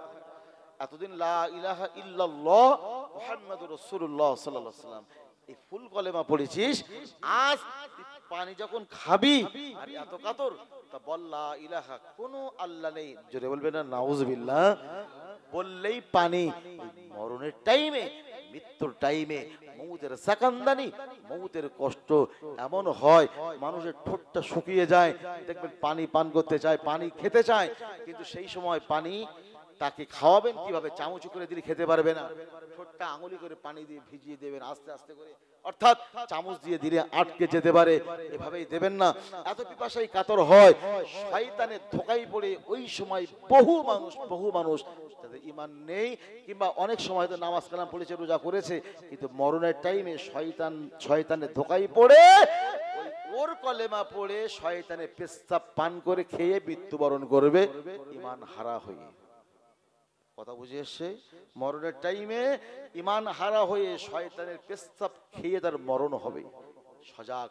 এতদিন লা ইলাহা ইল্লাল্লাহ মুহাম্মাদুর রাসূলুল্লাহ সাল্লাল্লাহু আলাইহি ওয়াসাল্লাম এই ফুল কলেমা পড়েছিস, আজ পানি যখন খাবি আর এত কাতর, তা বল লা ইলাহা, কোনো আল্লাহ নেই, জোরে বলবে না নাউজুবিল্লাহ, বললেই পানি। মরণের টাইমে, মৃত্যুর টাইমে, মৌতের সাকান্দানি, মৌতের কষ্ট এমন হয় মানুষের ঠোঁটটা শুকিয়ে যায়, দেখবেন পানি পান করতে চায়, পানি খেতে চায়, কিন্তু সেই সময় পানি তাকে খাওয়াবেন কিভাবে? চামচ করে দিলে খেতে পারবে না, ঠোঁটটা আঙুলি করে পানি দিয়ে ভিজিয়ে দেবেন আস্তে আস্তে করে, অর্থাৎ চামচ দিয়ে দিলে আটকে যেতে পারে, এভাবেই দেবেন না। এত পিপাসায় কাতর হয়, শয়তানের ধোঁকায় পড়ে ওই সময় বহু মানুষ তাদের ঈমান নেই, কিংবা অনেক সময় তো নামাজ কালাম পড়েছে, রোজা করেছে, কিন্তু মরণের টাইমে শয়তানের ধোঁকায় পড়ে ওর কলেমা পড়ে শয়তানের পেশাব পান করে খেয়ে মৃত্যুবরণ করবে ঈমান হারা হয়ে। কথা বুঝে এসছে? মরণের টাইমে ঈমান হারা হয়ে শয়তানের পেশাব খেয়ে তার মরণ হবে। সজাগ,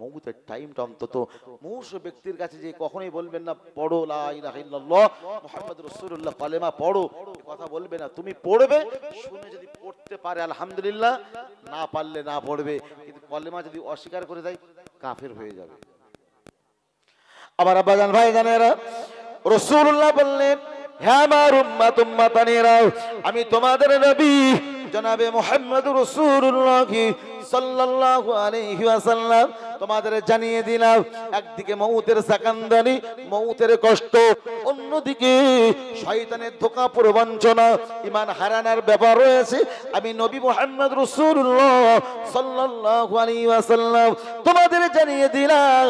মৌতের টাইমটা অন্তত মুমূর্ষ ব্যক্তির কাছে যে কখনোই বলবেন না পড়ো লা ইলাহা ইল্লাল্লাহ মুহাম্মাদুর রাসূলুল্লাহ কালেমা পড়ো, কথা বলবে না। তুমি পড়বে, শুনে যদি পড়তে পারে আলহামদুলিল্লাহ, না পারলে না পড়বে, কিন্তু কলেমা যদি অস্বীকার করে দেয় কাফের হয়ে যাবে। আবার আব্বাজান ভাইজানেরা, রাসূলুল্লাহ বললেন, হে আমার উম্মতানিরা, আমি তোমাদের নবী জনাবে মুহাম্মদুর রাসূলুল্লাহ সাল্লাল্লাহু আলাইহি ওয়াসাল্লাম তোমাদের জানিয়ে দিলাম, একদিকে মউতের সাকান্দানি, মউতের কষ্ট, অন্যদিকে শয়তানের ধোঁকা প্রবঞ্চনা, ঈমান হারানোর ব্যাপার রয়েছে। আমি নবী মুহাম্মদ রাসূলুল্লাহ সাল্লাল্লাহু আলাইহি ওয়াসাল্লাম তোমাদের জানিয়ে দিলাম,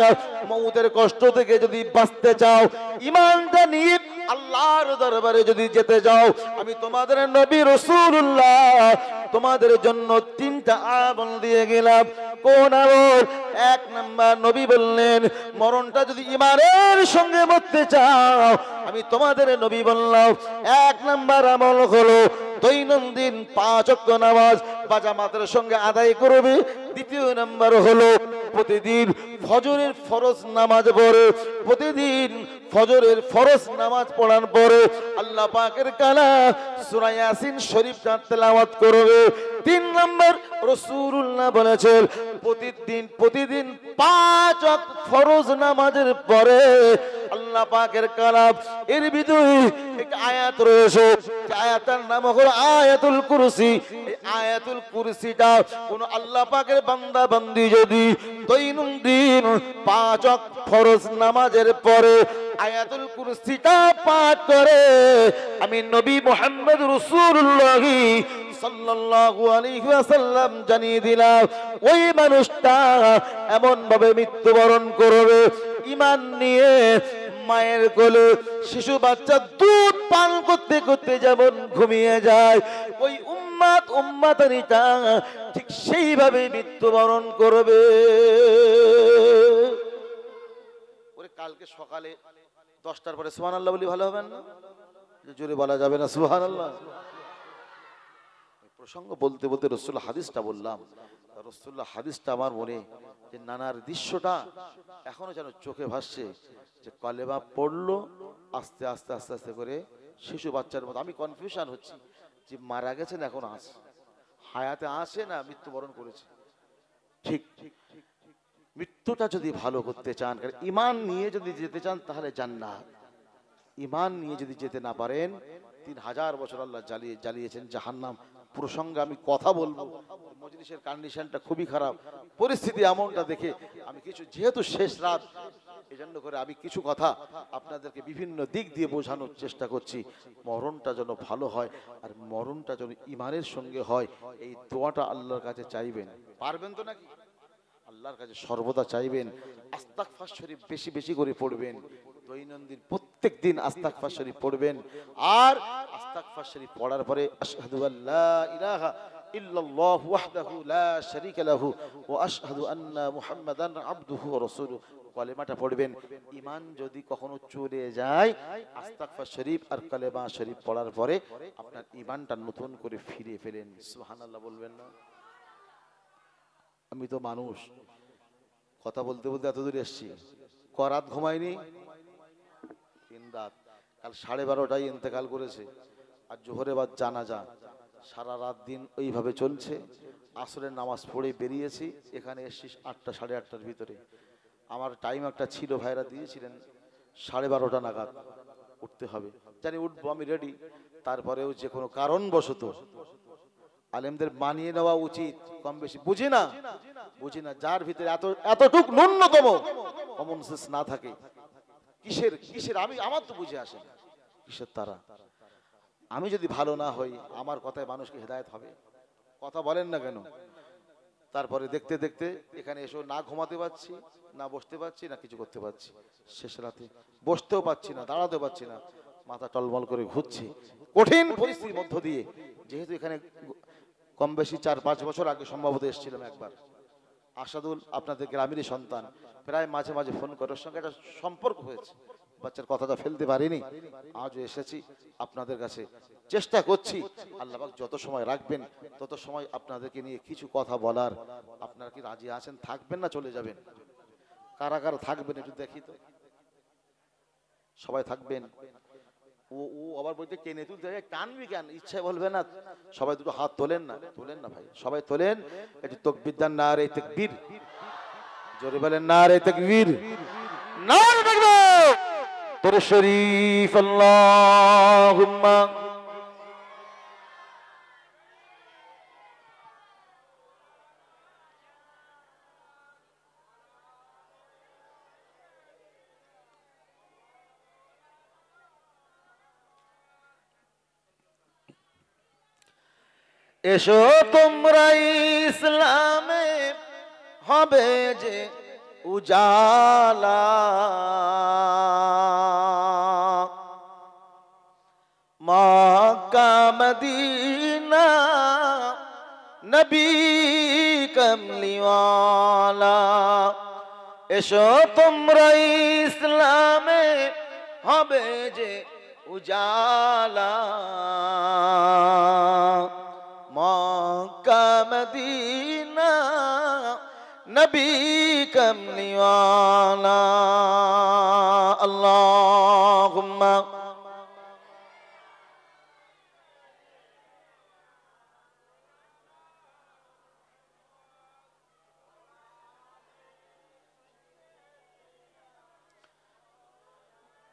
মউতের কষ্ট থেকে যদি বাঁচতে চাও, ঈমানটা নিয়ে আল্লাহর দরবারে যদি যেতে যাও, আমি তোমাদের নবী রাসূলুল্লাহ তোমাদের জন্য 3টা আমল দিয়ে গেলাম। কোন আমল? 1 নাম্বার, নবী বললেন মরণটা যদি ঈমানের সঙ্গে মরতে চাও, আমি তোমাদের নবী বললাম 1 নাম্বার আমল হলো দৈনন্দিন 5 ওয়াক্ত নামাজ বা জামাতের সঙ্গে আদায় করবে। 2 নাম্বার হলো প্রতিদিন ফজরের ফরজ নামাজ পড়ে, প্রতিদিন ফজরের ফরজ নামাজ পড়ার পরে আল্লাহ পাকের কালাম সূরা ইয়াসিন শরীফটা তেলাওয়াত করবে। 3 নাম্বার, রাসূলুল্লাহ বলেছেন প্রতিদিন 5 ওয়াক্ত ফরজ নামাজের পরে আল্লাহ পাকের কালাম এর ভিতরে একটা আয়াত রয়েছে, আয়াতের নাম হলো আয়াতুল কুরসি। এই আয়াতুল কুরসিটা কোন আল্লাহ পাকের বান্দা বান্দি যদি দৈনন্দিন 5 ওয়াক্ত ফরজ নামাজের পরে আয়াতুল কুরসিটা পাঠ করে, আমি নবী মুহাম্মদ রাসূলুল্লাহ সাল্লাল্লাহু আলাইহি ওয়াসাল্লাম জানিয়ে দিলাম, ওই মানুষটা এমন ভাবে মৃত্যুবরণ করবে ঈমান নিয়ে, মায়ের কোলে শিশু বাচ্চা দুধ পান করতে করতে যেমন ঘুমিয়ে যায়, ওই উম্মাতানিটা ঠিক সেইভাবে মৃত্যুবরণ করবে। ওরে কালকে সকালে 10টার পরে সুবহানাল্লাহ বলি ভালো হবে না? জোরে বলা যাবে না সুবহানাল্লাহ? প্রসঙ্গ বলতে বলতে রাসূল হাদিসটা বললাম, রাসূলুল্লাহ হাদিসটা আমার মনে যে নানার দৃশ্যটা এখনো যেন চোখে ভাসছে, যে কলেমা পড়লো আস্তে আস্তে আস্তে আস্তে করে শিশু বাচ্চার মতো। আমি কনফিউশন হচ্ছি যে মারা গেছেন এখন আছে, হায়াতে আছে না মৃত্যুবরণ করেছে। ঠিক মৃত্যুটা যদি ভালো করতে চান, ঈমান নিয়ে যদি যেতে চান তাহলে জান্নাত, ঈমান নিয়ে যদি যেতে না পারেন 3000 বছর আল্লাহ জ্বালিয়েছেন জাহান্নাম। প্রসঙ্গে আমি কথা বলবো, মজলিসের কন্ডিশনটা খুবই খারাপ, পরিস্থিতি এমনটা দেখে আমি কিছু, যেহেতু শেষ রাত এজন্য করে আমি কিছু কথা আপনাদেরকে বিভিন্ন দিক দিয়ে বোঝানোর চেষ্টা করছি। মরণটা যেন ভালো হয়, আর মরণটা যেন ঈমানের সঙ্গে হয়, এই দোয়াটা আল্লাহর কাছে চাইবেন। পারবেন তো নাকি? আল্লাহর কাছে সর্বদা চাইবেন। আস্তাগফার শরীফ বেশি বেশি করে পড়বেন, দৈনন্দিন প্রত্যেক দিন আস্তাগফার শরীফ পড়বেন। আর আস্তাগফার শরীফ পড়ার পরে আশহাদু আল্লা ইলাহা ইল্লাল্লাহু ওয়াহদাহু লা শারীকা লাহু ওয়া আশহাদু আন্না মুহাম্মাদান আবদুহু ওয়া রাসূলুহু কলেমাটা পড়বেন। ঈমান যদি কখনো চলে যায়, আস্তাগফার শরীফ আর কলেমা শরীফ পড়ার পরে আপনার ঈমানটা নতুন করে ফিরে ফেলেন। সুবহানাল্লাহ বলবেন না? আমি তো মানুষ, কথা বলতে বলতে এত দূর এসছি, করাত ঘুমাইনি, 3 রাত, কাল 12:30টায় ইন্তেকাল করেছে, আর জোহরে বাদ জানাজা, সারা রাত দিন ওইভাবে চলছে। আসরের নামাজ পড়ে বেরিয়েছি, এখানে এসছি 8টা 8:30টার ভিতরে। আমার টাইম একটা ছিল, ভাইরা দিয়েছিলেন 12:30টা নাগাদ উঠতে হবে, জানি উঠবো, আমি রেডি। তারপরেও যে কোনো কারণবশত আলেমদের মানিয়ে নেওয়া উচিত, কম বেশি বুঝি না, যার ভিতরে এতটুক ন্যূনতম কমন সেন্স না থাকে, কিসের আমার তো বুঝে আসে না কিসের তারা। আমি যদি ভালো না হই, আমার কথায় মানুষকে হেদায়েত হবে? কথা বলেন না কেন? তারপরে দেখতে দেখতে এখানে এসে না ঘুমাতে পারছি, না বসতে পারছি, না কিছু করতে পারছি। শেষ রাতে বসতেও পারছি না, দাঁড়াতেও পারছি না, মাথা টলমল করে ঘুরছি কঠিন পরিস্থিতির মধ্য দিয়ে। যেহেতু এখানে কম বেশি 4-5 বছর আগে সম্ভবত এসেছিলাম একবার। আসাদুল আপনাদের গ্রামেরই সন্তান, প্রায় মাঝে মাঝে ফোন করার সঙ্গে একটা সম্পর্ক হয়েছে, বাচ্চার কথাটা ফেলতে পারিনি, আজও এসেছি আপনাদের কাছে। চেষ্টা করছি আল্লাহ পাক যত সময় রাখবেন তত সময় আপনাদেরকে নিয়ে কিছু কথা বলার। আপনারা কি রাজি আছেন? থাকবেন না চলে যাবেন? কারা কারা থাকবেন একটু দেখি তো। সবাই থাকবেন? ও আবার বলতে কেনে তুলতে টানবি কেন, ইচ্ছা বলবে না। সবাই দুটো হাত তোলেন না ভাই, সবাই তোলেন। একটু তাকবীর দেন, নারে তাকবীর, জোরে বলেন নারে তাকবীর, নারে তাকবীর। তোর শরীফ আল্লাহুম্মা এসো তোমরা ইসলামে হবে যে উজালা, মক্কা মদিনা নবী কমলিওয়ালা। এসো তোমরা ইসলামে হবে যে উজালা, মক্কা মদিনা নবী কমলিওয়ালা। আল্লাহুম্মা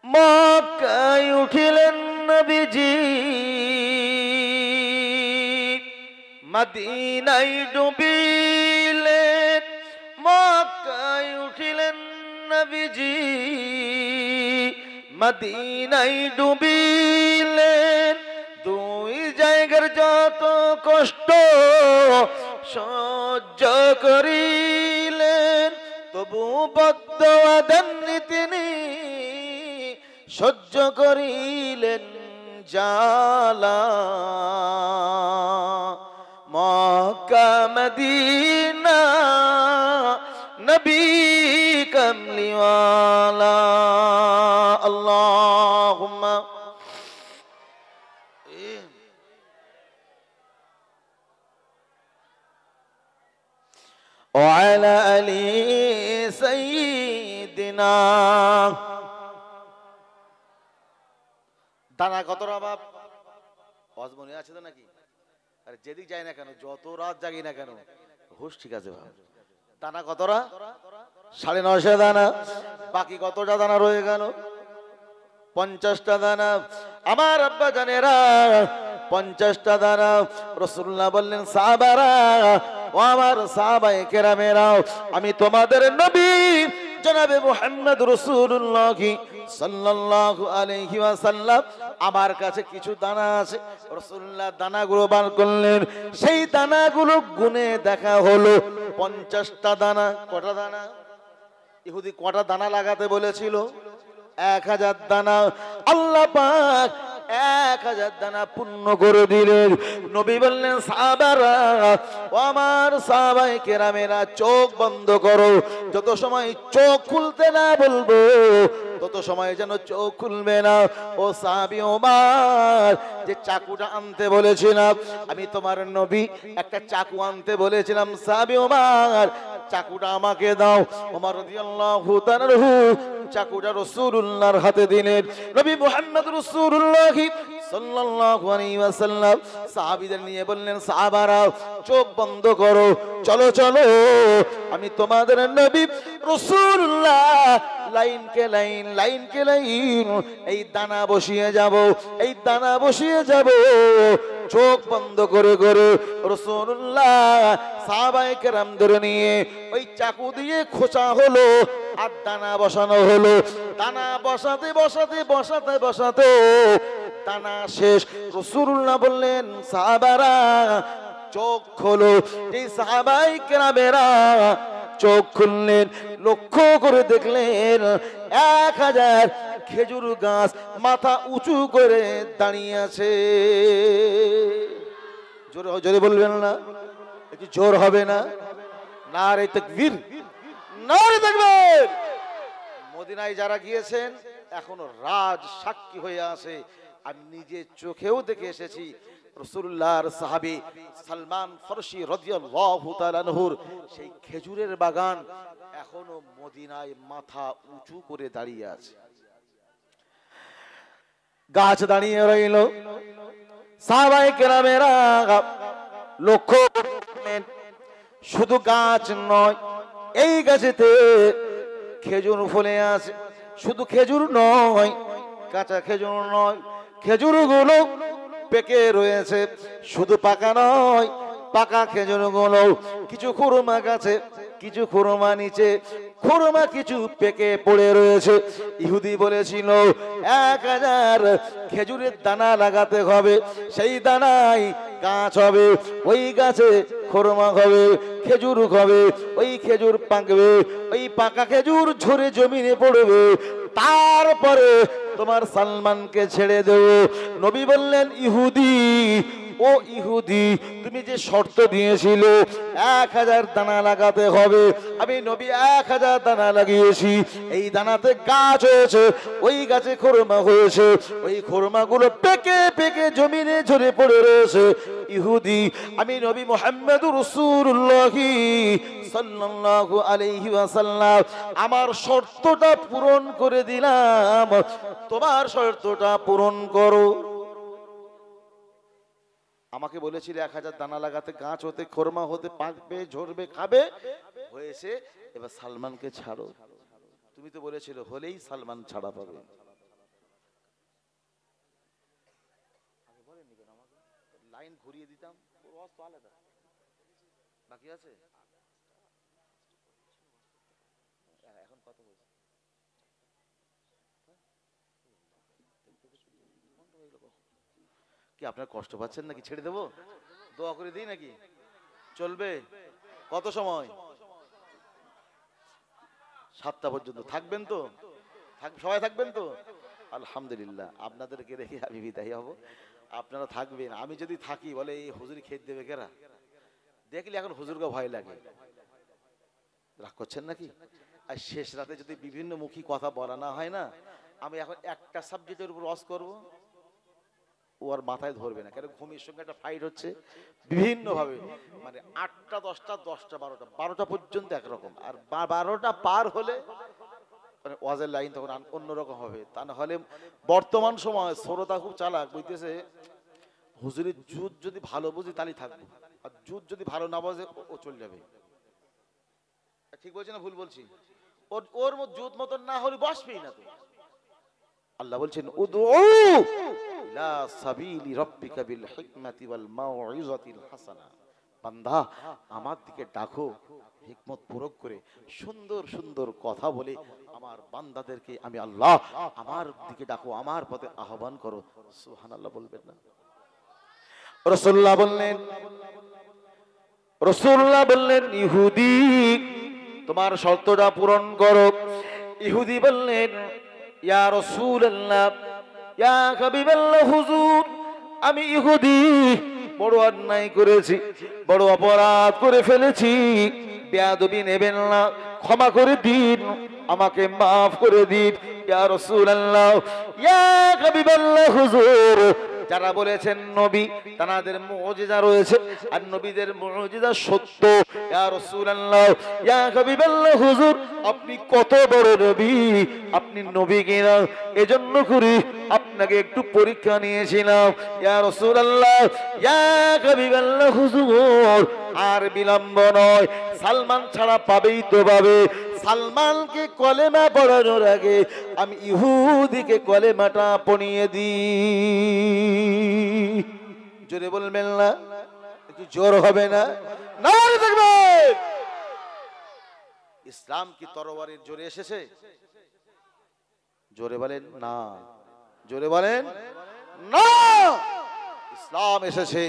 মক্কায় উঠিলেন নবীজি, মদিনায় ডুবিলেন। মক্কায় উঠিলেন নবীজি, মদিনায় ডুবিলেন। দুই জায়গার যত কষ্ট সহ্য করিলেন, তবু বদদোয়া দেননি তিনি, সহ্য করিলেন জালা। মক্কা মদিনা নবী কমলিওয়ালা। আল্লাহুম্মা ওয়ালা আলি সাইয়্যিদিনা। দানা কতটা বাপ অজমনি আছে তো নাকি? আরে যেদিক যাই না কেন, যত রাত জাগি না কেন, হুশ ঠিক আছে বাপ। দানা কতটা? 950 দানা। বাকি কতটা দানা রয়ে গেল? 50টা দানা। আমার আব্বা জানেরা 50টা দানা। রাসূলুল্লাহ বললেন, সাহাবারা ও আমার সাহাবায়ে কেরামেরা, আমি তোমাদের নবী জনাবে মুহাম্মদ রাসূলুল্লাহ সাল্লাল্লাহু আলাইহি ওয়াসাল্লাম, আমার কাছে কিছু দানা আছে। রাসূলুল্লাহ দানাগুলো বার করলেন। সেই দানাগুলো গুনে দেখা হলো 50টা দানা। কটা দানা? ইহুদি কটা দানা লাগাতে বলেছিল? 1000 দানা। আল্লাহ পাক 1000 দানা পূর্ণ করে দিলেন। নবী বললেন, সাহাবারা ও আমার সাহাবায়ে কেরামেরা, চোখ বন্ধ করো। যত সময় চোখ খুলতে না বলবো তত সময় যেন চোখ খুলবে না। ও সাহাবী ওমর, যে চাকুটা আনতে বলেছিলাম, আমি তোমার নবী একটা চাকু আনতে বলেছিলাম, সাহাবী ওমর চাকুটা আমাকে দাও। ওমর রাদিয়াল্লাহু তাআলা চাকুটা রাসূলুল্লাহর হাতে দিলেন। নবী মুহাম্মদ রাসূলুল্লাহ সাল্লাল্লাহু আলাইহি ওয়াসাল্লাম সাহাবীদের নিয়ে বললেন, সাহাবারা চোখ বন্ধ করো, চলো চলো, আমি তোমাদের নবী রাসূলুল্লাহ লাইন কে লাইন, লাইন কে লাইন এই দানা বসিয়ে যাব, এই দানা বসিয়ে যাব। চোখ বন্ধ করে করে রাসূলুল্লাহ সাহাবায়ে কেরামদের নিয়ে ওই চাকু দিয়ে খোঁচা হলো আর দানা বসানো হলো। দানা বসাতে বসাতে বসাতে বসাতে দানা শেষ। রাসূলুল্লাহ বললেন, সাহাবারা চোখ খোলো। এই সাহাবায়ে কেরামেরা চোখ খুললেন, লক্ষ্য করে দেখলেন 1000 খেজুর গাছ মাথা উঁচু করে দাঁড়িয়ে আছে। জোরে জোরে বলবেন না? একটু জোর হবে না? নারে তাকবীর, নারে তাকবীর। মদিনায় যারা গিয়েছেন এখনো রাজ সাক্ষী হয়ে আছে। আমি নিজে চোখেও দেখে এসেছি। রাসূলুল্লাহর সাহাবী সালমান ফারসি রাদিয়াল্লাহু তাআলা আনহুর সেই খেজুরের বাগান এখনো মদিনায় মাথা উঁচু করে দাঁড়িয়ে আছে। গাছ দাঁড়িয়ে রইল। সাহাবায়ে কেরামেরা লক্ষ্য করলেন, শুধু গাছ নয়, এই গাছেতে খেজুর ফলে আছে। শুধু খেজুর নয়, কাঁচা খেজুর নয়, খেজুরগুলো পেকে রয়েছে। শুধু পাকা নয়, পাকা খেজুর গুলো, কিছু খুরমা গাছে, কিছু খুরমা নিচে, খুরমা কিছু পেকে পড়ে রয়েছে। ইহুদি বলেছিল 1000 খেজুরের দানা লাগাতে হবে, সেই দানায় গাছ হবে, ওই গাছে খুরমা হবে, খেজুর হবে, ওই খেজুর পাকবে, ওই পাকা খেজুর ঝরে জমিনে পড়বে, তারপরে তোমার সালমানকে ছেড়ে দেব। নবী বললেন, ইহুদি, ও ইহুদি, তুমি যে শর্ত দিয়েছিলে 1000 দানা লাগাতে হবে, আমি নবী 1000 দানা লাগিয়েছি, এই দানাতে গাছ হয়েছে, ওই গাছে খুরমা হয়েছে, ওই খুরমাগুলো পেকে পেকে জমিনে ঝরে পড়ে রয়েছে। ইহুদি, আমি নবী মুহাম্মদুর রাসূলুল্লাহ সাল্লাল্লাহু আলাইহি ওয়াসাল্লাম আমার শর্তটা পূরণ করে দিলাম, তোমার শর্তটা পূরণ করো। আমাকে বলেছিল 1000 দানা লাগাতে, গাছ হতে, খোরমা হতে, পাকবে, ঝরবে, খাবে, হয়েছে, এবার সালমানকে ছাড়ো। তুমি তো বলেছিল হলেই সালমান ছাড়া পাবে। লাইন ঘুরিয়ে দিতাম, বাকি আছে এখন কত হয়েছে? কি আপনার কষ্ট পাচ্ছেন নাকি? ছেড়ে দেবো, দোয়া করে দিই নাকি? চলবে কত সময়? 7টা পর্যন্ত থাকবেন তো? সবাই থাকবেন তো? আলহামদুলিল্লাহ, আপনাদেরকে রেখে আমি বিদায় হব, আপনারা থাকবেন। আমি যদি থাকি বলে এই হুজুর খেতে দেবে কেরা, দেখলে এখন হুজুরকে ভয় লাগে। রাগ করছেন নাকি? আর শেষ রাতে যদি বিভিন্ন মুখী কথা বলা না হয় না, আমি এখন একটা সাবজেক্টের উপর ওয়াজ করব, ও আর মাথায় ধরবে না, কারণ ঘুমের সঙ্গে একটা ফাইট হচ্ছে বিভিন্ন ভাবে, মানে 8টা 10টা 10টা 12টা 12টা পর্যন্ত একরকম, আর 12টা পার হলে মানে ওয়াজের লাইন তখন অন্যরকম হবে। তা না হলে বর্তমান সময় শ্রোতা খুব চালাক, বুঝতেছে হুজুরের জুত যদি ভালো বুঝি তাহলে থাকবো, আর জুত যদি ভালো না বুঝে ও চলে যাবে। ঠিক বলছি না ভুল বলছি? ওর জুত মতন না হলে বসবেই না তো। আল্লাহ বলছেন, উদউ ইলা সাবিলি রাব্বিকা বিল হিকমাতি ওয়াল মাউইযাতিল হাসানা, বান্দা আমার দিকে ডাকো হিকমত প্রয়োগ করে, সুন্দর সুন্দর কথা বলে আমার বান্দাদেরকে আমি আল্লাহ আমার দিকে ডাকো, আমার পথে আহ্বান করো। সুবহানাল্লাহ বলবেন না? রাসূলুল্লাহ বললেন, ইহুদি তোমার শর্তটা পূরণ করো। ইহুদি বললেন, ইয়া রাসূলুল্লাহ, ইয়া হাবিবাল্লাহ, হুজুর আমি ইহুদি বড় অন্যায় করেছি, বড় অপরাধ করে ফেলেছি, বেয়াদবি নেবেন না, ক্ষমা করে দিন, আমাকে মাফ করে দিন। ইয়া রাসূলুল্লাহ, ইয়া হাবিবাল্লাহ, হুজুর যারা বলেছেন নবী তাদের মুজিজা রয়েছে, আর নবীদের মুজিজা সত্য। ইয়া রাসূলুল্লাহ, ইয়া হাবিবাল্লাহ, হুজুর আপনি কত বড় নবী, আপনি নবী কিনা এজন্য করে আপনাকে একটু পরীক্ষা নিয়েছিলাম। ইয়া রাসূলুল্লাহ, ইয়া হাবিবাল্লাহ, হুজুর আর বিলম্ব নয়, সালমান ছাড়া পাবেই তো পাবে। সালমানকে কলেমা পড়ানোর আগে আমি ইহুদিকে কলেমাটা পড়িয়ে দিই। জোরে বলবেন না? একটু জোর হবে না? নারে তাকবীর! ইসলাম কি তরবারির জোরে এসেছে? জোরে বলেন না, জোরে বলেন না। ইসলাম এসেছে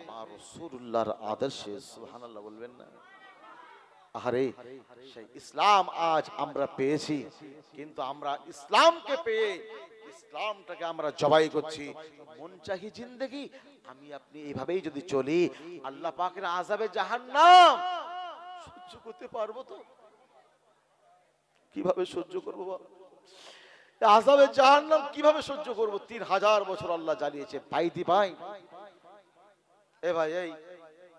আমার রাসূলুল্লাহর আদর্শে। সুবহানাল্লাহ বলবেন না? আরে সেই ইসলাম আজ আমরা পেয়েছি, কিন্তু আমরা ইসলামকে পেয়ে ইসলামটাকে আমরা জবাই করছি। মন চাহি জিন্দেগি, আমি আপনি এইভাবেই যদি চলি, আল্লাহ পাকের আযাবে জাহান্নাম সহ্য করতে পারবো তো? কিভাবে সহ্য করবো বাবা? আযাবে জাহান্নাম কিভাবে সহ্য করব? 3000 বছর আল্লাহ জ্বালিয়েছে, পাইতি পাই। এ ভাই, এই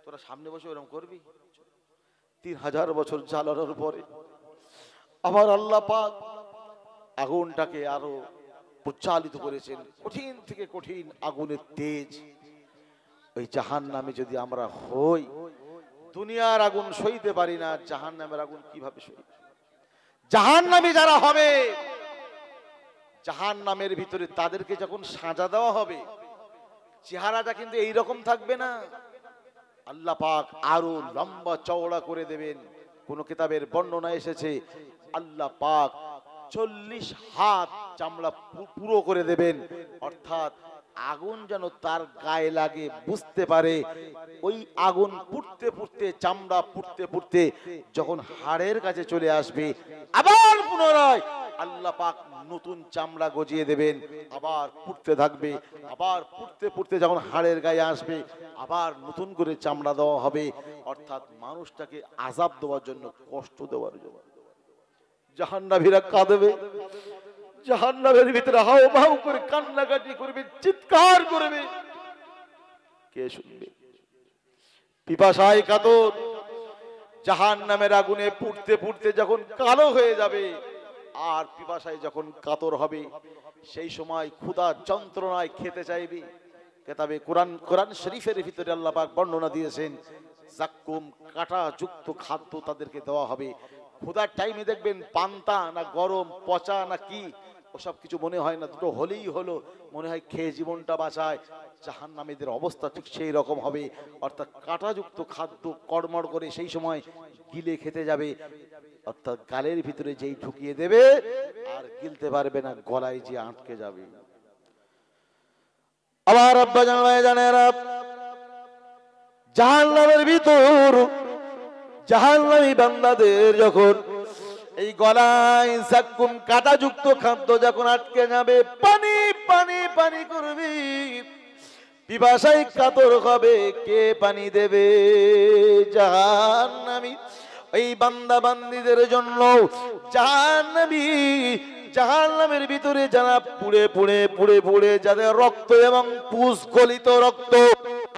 তোরা সামনে বসে এরকম করবি? 3000 বছর জ্বালানোর পরে আমার আল্লাহ পাক আগুনটাকে আরো প্রজ্বালিত করেছেন, কঠিন থেকে কঠিন আগুনের তেজ। ওই জাহান্নামে যদি আমরা হই, দুনিয়ার আগুন সইতে পারি না, জাহান্নামের আগুন কিভাবে সই? জাহান্নামী যারা হবে, জাহান্নামের ভিতরে তাদেরকে যখন সাজা দেওয়া হবে, চেহারাটা কিন্তু এইরকম থাকবে না। আল্লাহ পাক আরো লম্বা চওড়া করে দেবেন। কোন কিতাবের বর্ণনা এসেছে আল্লাহ পাক 40 হাত চামড়া পুরো করে দেবেন, অর্থাৎ আগুন যেন তার গায়ে লাগে বুঝতে পারে। ওই আগুন পুড়তে পুড়তে চামড়া পুড়তে পুড়তে যখন হাড়ের কাছে চলে আসবে, আবার পুনরায় আল্লাহ পাক নতুন চামড়া গজিয়ে দেবেন, আবার পুড়তে থাকবে, আবার পুড়তে পুড়তে যখন হাড়ের গায়ে আসবে আবার নতুন করে চামড়া দেওয়া হবে, অর্থাৎ মানুষটাকে আযাব দেওয়ার জন্য, কষ্ট দেওয়ার জন্য। জাহান্নামীরা কাঁদবে, জাহান্নামের ভিতরে হাউ মাউ করে কান্নাকাটি করবে, চিৎকার করবে, কে শুনবে? পিপাসায় কাতর জাহান্নামের আগুনে পুড়তে পুড়তে যখন কালো হয়ে যাবে আর পিপাসায় যখন কাতর হবে, সেই সময় ক্ষুধা যন্ত্রণায় খেতে চাইবে। কিতাবে কোরআন শরীফের ভিতরে আল্লাহ পাক বর্ণনা দিয়েছেন, যাক্কুম কাঁটা যুক্ত খাদ্য তাদেরকে দেওয়া হবে। ক্ষুধার টাইমে দেখবেন পান্তা না গরম, পচা না কি, ওসব কিছু মনে হয় না, দুটো হলেই হলো, মনে হয় খেয়ে জীবনটা বাঁচায়। জাহান্নামীদের অবস্থা ঠিক সেই রকম হবে, অর্থাৎ কাঁটাযুক্ত খাদ্য কড়মড় করে সেই সময় গিলে খেতে যাবে, অর্থাৎ গালের ভিতরে যেই ঢুকিয়ে দেবে আর গিলতে পারবে না, গলায় যে আটকে যাবে। আবার আব্বা জানেরা জাহান্নামের ভিতর জাহান্নামী বান্দাদের যখন এই গলায় যাক্কুম কাঁটাযুক্ত খাদ্য যখন আটকে যাবে, পানি পানি পানি করবে, পিপাসায় কাতর হবে, কে পানি দেবে? জাহান্নামী এই বান্দা বান্দীদের জন্য জাহান্নামের ভিতরে যারা পুড়ে পুড়ে পুড়ে পুড়ে যাদের রক্ত এবং পুষ গলিত রক্ত,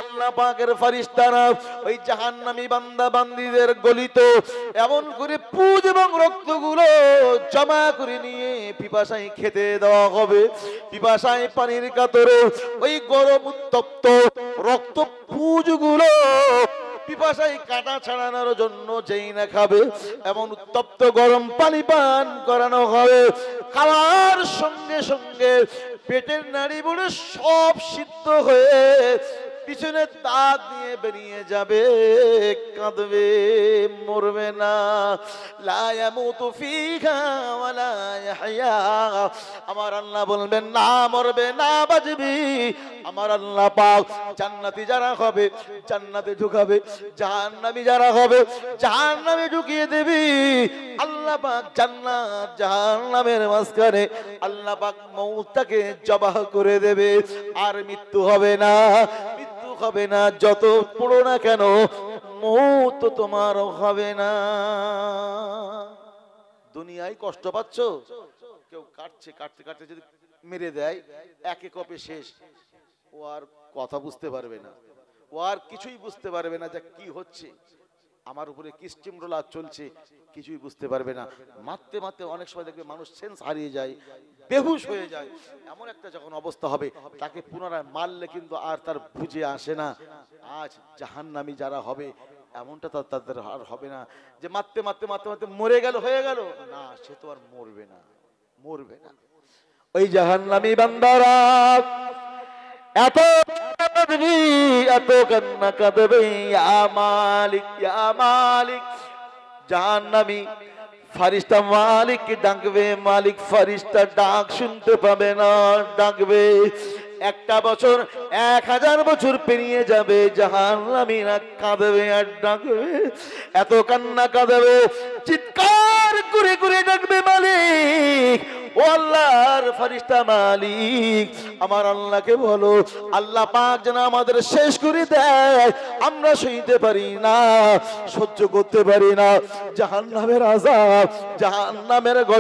আল্লাহ পাকের ফেরেশতারা ওই জাহান্নামী বান্দা বান্দীদের গলিত এমন করে পুজ এবং রক্তগুলো জমা করে নিয়ে পিপাসায় খেতে দেওয়া হবে। পিপাসায় পানির কাতরে ওই গরম উত্তপ্ত রক্ত পুজগুলো পিপাসায় কাটা ছাড়ানোর জন্য যেই না খাবে, এমন উত্তপ্ত গরম পানি পান করানো হবে। খাওয়ার সঙ্গে সঙ্গে পেটের নাড়ি বুড়ে সব সিদ্ধ হয়ে পিছনে দাঁত নিয়ে বেরিয়ে যাবে, কাঁদবে, মরবে না। লা ইয়ামুতু ফিহা ওয়া লা ইয়াহইয়া। আমার আল্লাহ বলবেন না মরবে না বাঁচবি। আমার আল্লাহ পাক জান্নাতি যারা হবে জান্নাতে ঢুকাবে, জাহান্নামী যারা হবে জাহান্নামে ঢুকিয়ে দেবে। আল্লাহ পাক জান্নাত জাহান্নামের মাঝখানে আল্লাহ পাক মউতটাকে জবাহ করে দেবে, আর মৃত্যু হবে না, হবে না, যত পড়ো না কেন মউত তোমার হবে না। দুনিয়ায় কষ্ট পাচ্ছ, কেউ কাটছে, কাটতে কাটতে যদি মেরে দেয় একে কপে শেষ, ও আর কথা বুঝতে পারবে না, ও আর কিছুই বুঝতে পারবে না যে কি হচ্ছে, আমার উপরে কি স্টিমরোলার চলছে, কিছুই বুঝতে পারবে না। মারতে মারতে অনেক সময় দেখবে মানুষ সেন্স হারিয়ে যায়, বেহুশ হয়ে যায়। এমন একটা যখন অবস্থা হবে তাকে পুনরায় মারলে কিন্তু আর তার বুঝে আসে না। আজ জাহান্নামী যারা হবে এমনটা তাদের আর হবে না যে মারতে মারতে মারতে মারতে মরে গেল, হয়ে গেল না, সে তো আর মরবে না, মরবে না। ওই জাহান্নামী বান্দারা এত এত কান্না কাঁদবে, ইয়া মালিক ইয়া মালিক। জাহান্নামী ফেরেশতা মালিককে ডাকবে, মালিক ফেরেশতা ডাক শুনতে পাবে না, ডাকবে। একটা বছর 1000 বছর পেরিয়ে যাবে, জাহান্নামীরা কাঁদবে আর ডাকবে, এত কান্না কাঁদবে, চিৎকার করে করে ডাকবে, মালিক ও আল্লাহর ফেরেশতা মালিক, আমার আল্লাহকে বলো আল্লাহ পাক যেন আমাদের শেষ করে দেয়, আমরা সইতে পারি না, সহ্য করতে পারি না জাহান্নামের আযাব, জাহান্নামের গজব।